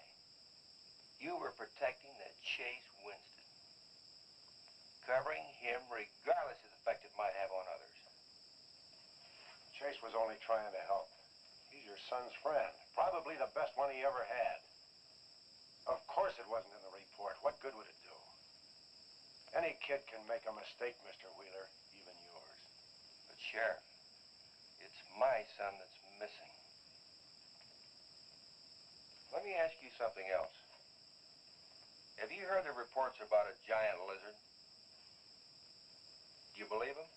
Speaker 3: You were protecting that Chase Winstead. Covering him regardless of the effect it might have on others.
Speaker 6: Chase was only trying to help. He's your son's friend. Probably the best one he ever had. Of course it wasn't in the report. What good would it do? Any kid can make a mistake, Mr. Wheeler, even yours.
Speaker 3: But, Sheriff, it's my son that's missing. Let me ask you something else. Have you heard the reports about a giant lizard? Do you believe them?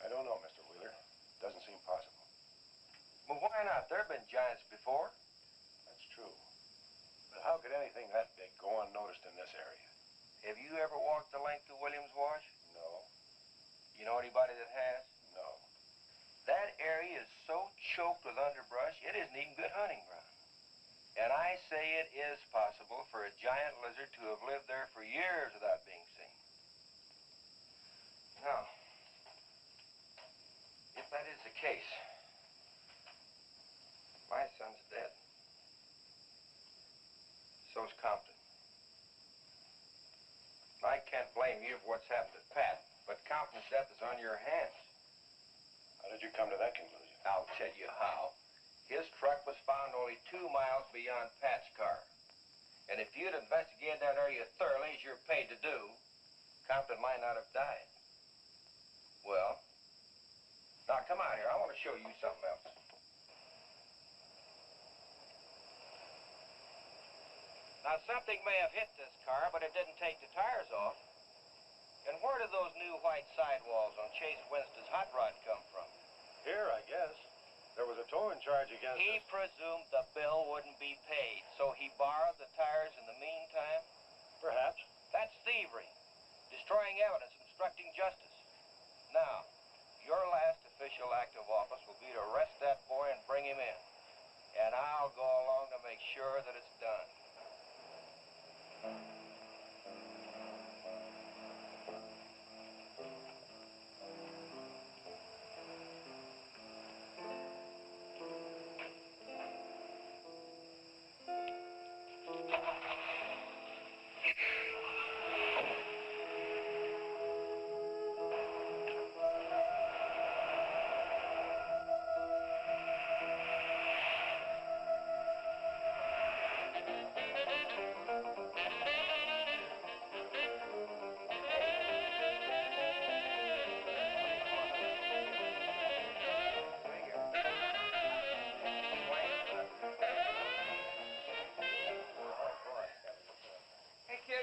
Speaker 6: I don't know, Mr. Wheeler. Doesn't seem possible.
Speaker 3: Well, why not? There have been giants before.
Speaker 6: That's true. But how could anything that big go unnoticed in this area?
Speaker 3: Have you ever walked the length of Williams Wash?
Speaker 6: No.
Speaker 3: You know anybody that has?
Speaker 6: No.
Speaker 3: That area is so choked with underbrush, it isn't even good hunting ground. And I say it is possible for a giant lizard to have lived there for years without being seen. Now, if that is the case, my son's dead. So's Compton. I can't blame you for what's happened to Pat, but Compton's death is on your hands.
Speaker 6: How did you come to that conclusion?
Speaker 3: I'll tell you how. His truck was found only 2 miles beyond Pat's car. And if you'd investigated that area thoroughly, as you're paid to do, Compton might not have died. Well, now come out here. I want to show you something else. Now, something may have hit this car, but it didn't take the tires off. And where did those new white sidewalls on Chase Winstead's hot rod come from?
Speaker 6: Here, I guess. There was a towing charge against
Speaker 3: He
Speaker 6: us.
Speaker 3: presumed the bill wouldn't be paid, so he borrowed the tires in the meantime?
Speaker 6: Perhaps.
Speaker 3: That's thievery, destroying evidence, obstructing justice. Now, your last official act of office will be to arrest that boy and bring him in. And I'll go along to make sure that it's done.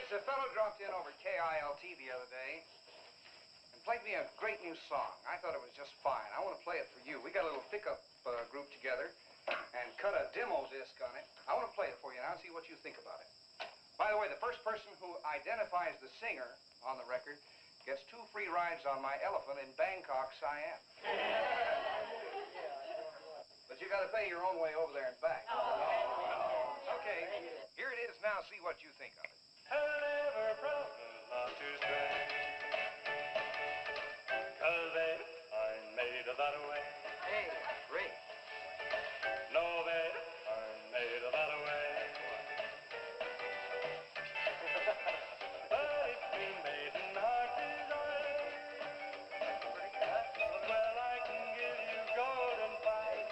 Speaker 7: A fellow dropped in over KILT the other day and played me a great new song. I thought it was just fine. I want to play it for you. We got a little pickup group together and cut a demo disc on it. I want to play it for you now and see what you think about it. By the way, the first person who identifies the singer on the record gets 2 free rides on my elephant in Bangkok, Siam. But you got to pay your own way over there and back. Okay, here it is now, see what you think of it.
Speaker 5: And never promise not to stray. 'Cause babe, I'm made of that way.
Speaker 2: Hey, Ray.
Speaker 5: No, babe, I'm made of that way. But if you're made in heart desire, well, I can give you golden fire.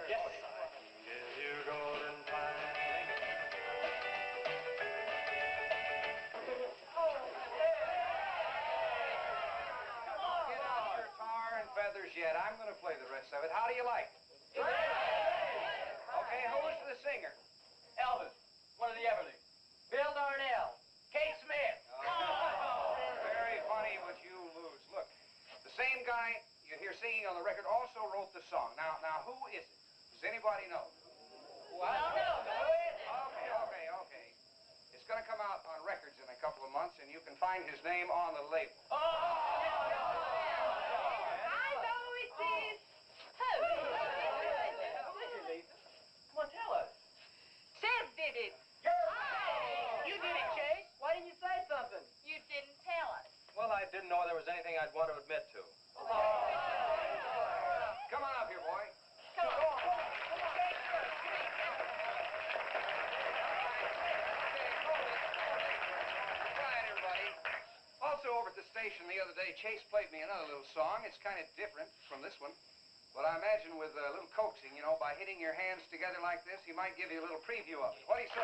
Speaker 5: Yes, I can give you golden fire.
Speaker 7: Get out your tar and feathers yet. I'm going to play the rest of it. How do you like it? Okay, who's the singer?
Speaker 10: Elvis, one of the Everly. Bill Darnell. Kate Smith.
Speaker 7: Very funny, but you lose. Look, the same guy you hear singing on the record also wrote the song. Now, who is it? Does anybody know?
Speaker 10: Well, I don't know.
Speaker 7: Okay. It's going to come out on records in a couple of months, and you can find his name on the label.
Speaker 4: I know it is. Who?
Speaker 10: Come on, tell us.
Speaker 4: Chef did it.
Speaker 10: You did it, Chase. Why didn't you say something?
Speaker 4: You didn't tell us.
Speaker 10: Well, I didn't know there was anything I'd want to admit to.
Speaker 7: Come on up here, boy.
Speaker 4: Come on.
Speaker 7: Quiet, everybody. Also, over at the station the other day, Chase played me another little song. It's kind of different from this one. But I imagine with a little coaxing, you know, by hitting your hands together like this, he might give you a little preview of it. What do you say?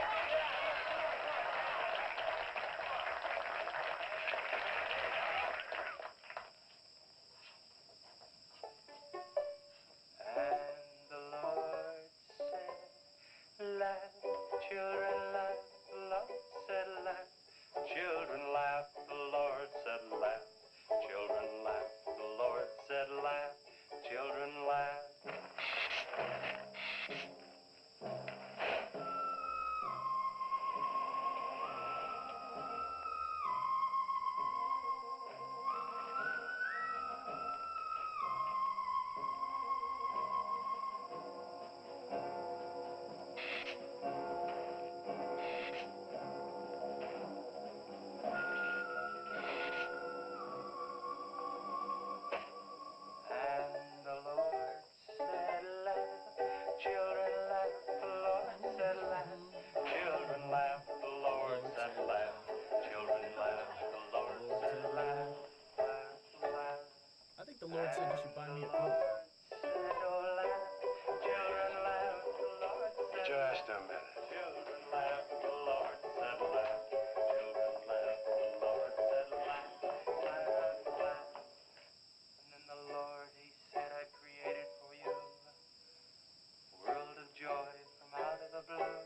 Speaker 5: And the Lord said, laugh, children laugh, the Lord said laugh, children laugh, the Lord said laugh, children laugh, the Lord said laugh, children laugh. And the Lord said laugh, children laugh, the Lord said laugh, children laugh, the Lord said laugh, children laugh, the Lord said laugh, laugh.
Speaker 11: I think the Lord said you should buy me a Coke.
Speaker 5: Children laugh, the Lord said
Speaker 6: Just a minute.
Speaker 5: children laugh, the Lord said laugh, children laugh, the Lord said laugh, laugh. And then the Lord, he said, I created for you a world of joy from out of the blue.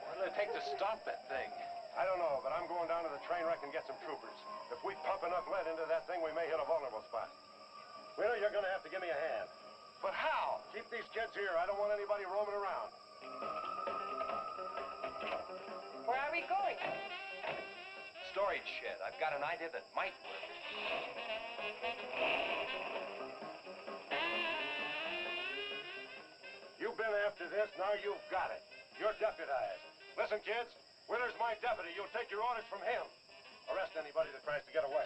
Speaker 8: What'll it take to stop that thing?
Speaker 6: I don't know, but I'm going down to the train wreck and get some troopers. If we pump enough lead into that thing, we may hit a vulnerable spot. Wheeler, you're going to have to give me a hand.
Speaker 7: But how?
Speaker 6: Keep these kids here. I don't want anybody roaming around.
Speaker 4: Where are we going?
Speaker 8: Storage shed. I've got an idea that might work.
Speaker 6: You've been after this, now you've got it. You're deputized. Listen, kids, Wheeler's my deputy. You'll take your orders from him. Arrest anybody that tries to get away.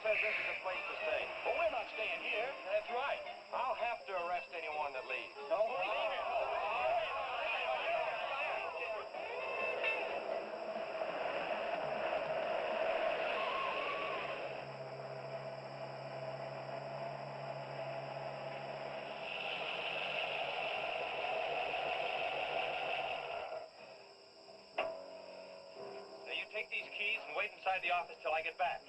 Speaker 6: says this is a place to stay.
Speaker 3: Well, we're not staying here.
Speaker 6: That's right. I'll have to arrest anyone that leaves.
Speaker 3: No, leave it.
Speaker 8: Now you take these keys and wait inside the office till I get back.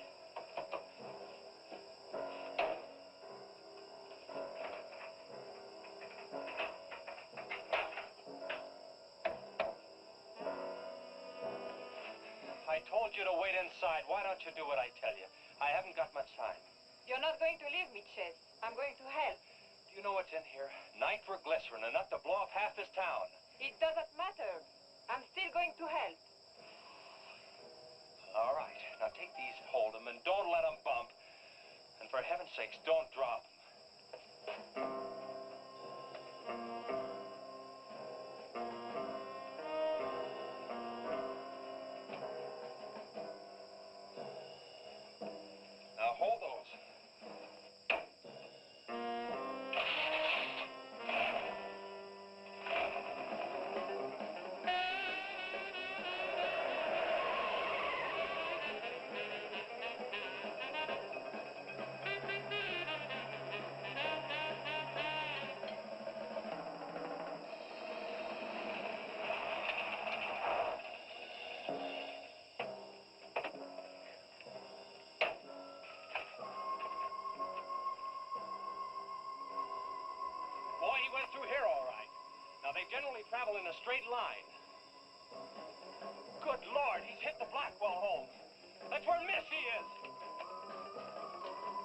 Speaker 8: I told you to wait inside. Why don't you do what I tell you? I haven't got much time.
Speaker 4: You're not going to leave me, Chet. I'm going to help.
Speaker 8: Do you know what's in here? Nitroglycerin, enough to blow up half this town.
Speaker 4: It doesn't matter. I'm still going to help.
Speaker 8: All right. Now take these, hold them, and don't let them bump. And for heaven's sakes, don't drop them. Now hold those. Boy, he went through here all right. Now, they generally travel in a straight line. Good Lord, he's hit the Blackwell home. That's where Missy is.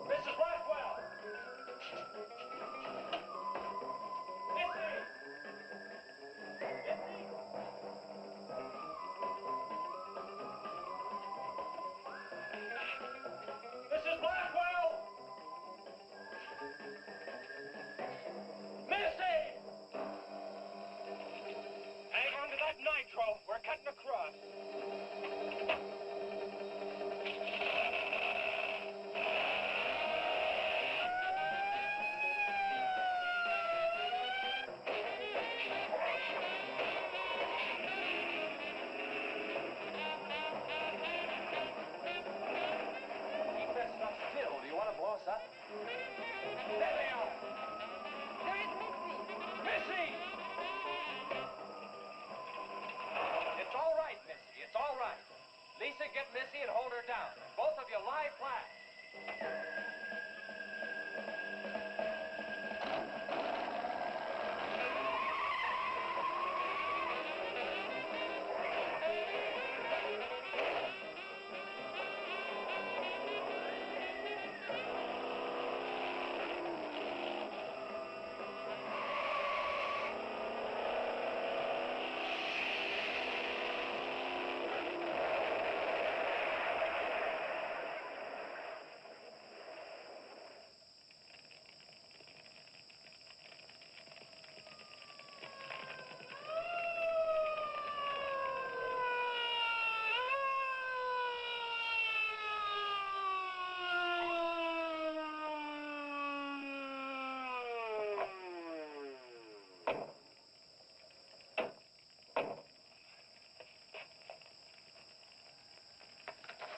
Speaker 8: Mrs. Blackwell! Missy! Missy! Mrs. Blackwell! Missy! Hang on to that nitro. We're cutting across. Keep that stuff still. Do you want to blow us up? There they are.
Speaker 4: There is Missy.
Speaker 8: Missy! It's all right, Missy. It's all right. Lisa, get Missy and hold her down. Both of you lie flat.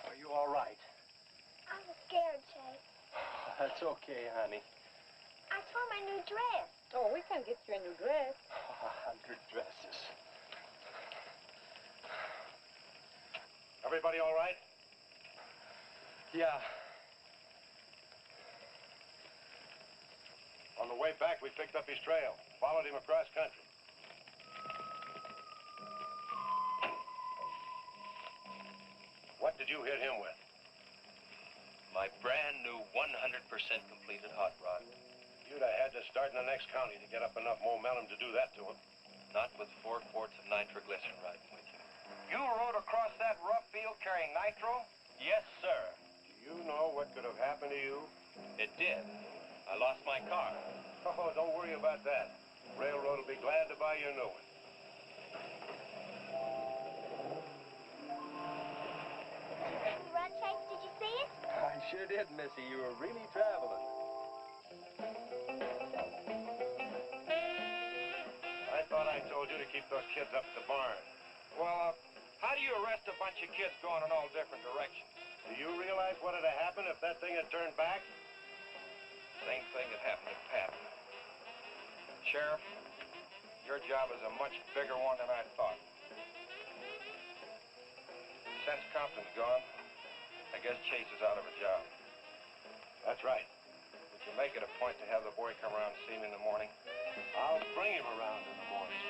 Speaker 8: Are you all right?
Speaker 9: I was scared, Chase.
Speaker 8: That's okay, honey.
Speaker 9: I saw my new dress.
Speaker 4: Oh, we can get you a new dress.
Speaker 8: 100 dresses.
Speaker 6: Everybody all right?
Speaker 8: Yeah.
Speaker 6: On the way back, we picked up his trail. Followed him across country. What did you hit him with?
Speaker 8: My brand new 100% completed hot rod.
Speaker 6: You'd have had to start in the next county to get up enough momentum to do that to him.
Speaker 8: Not with 4 quarts of nitroglycerin riding with you.
Speaker 3: You rode across that rough field carrying nitro?
Speaker 8: Yes, sir.
Speaker 6: Do you know what could have happened to you?
Speaker 8: It did. I lost my car.
Speaker 6: Oh, don't worry about that. Railroad will be glad to buy you a new one.
Speaker 9: Run, Chase, did you see it?
Speaker 5: I sure
Speaker 12: you did, Missy. You were really traveling.
Speaker 6: I thought I told you to keep those kids up at the barn.
Speaker 3: Well, how do you arrest a bunch of kids going in all different directions?
Speaker 6: Do you realize what would have happened if that thing had turned back?
Speaker 3: Same thing that happened to Pat. Sheriff, your job is a much bigger one than I thought. Since Compton's gone, I guess Chase is out of a job.
Speaker 6: That's right.
Speaker 3: Would you make it a point to have the boy come around and see me in the morning?
Speaker 6: I'll bring him around in the morning.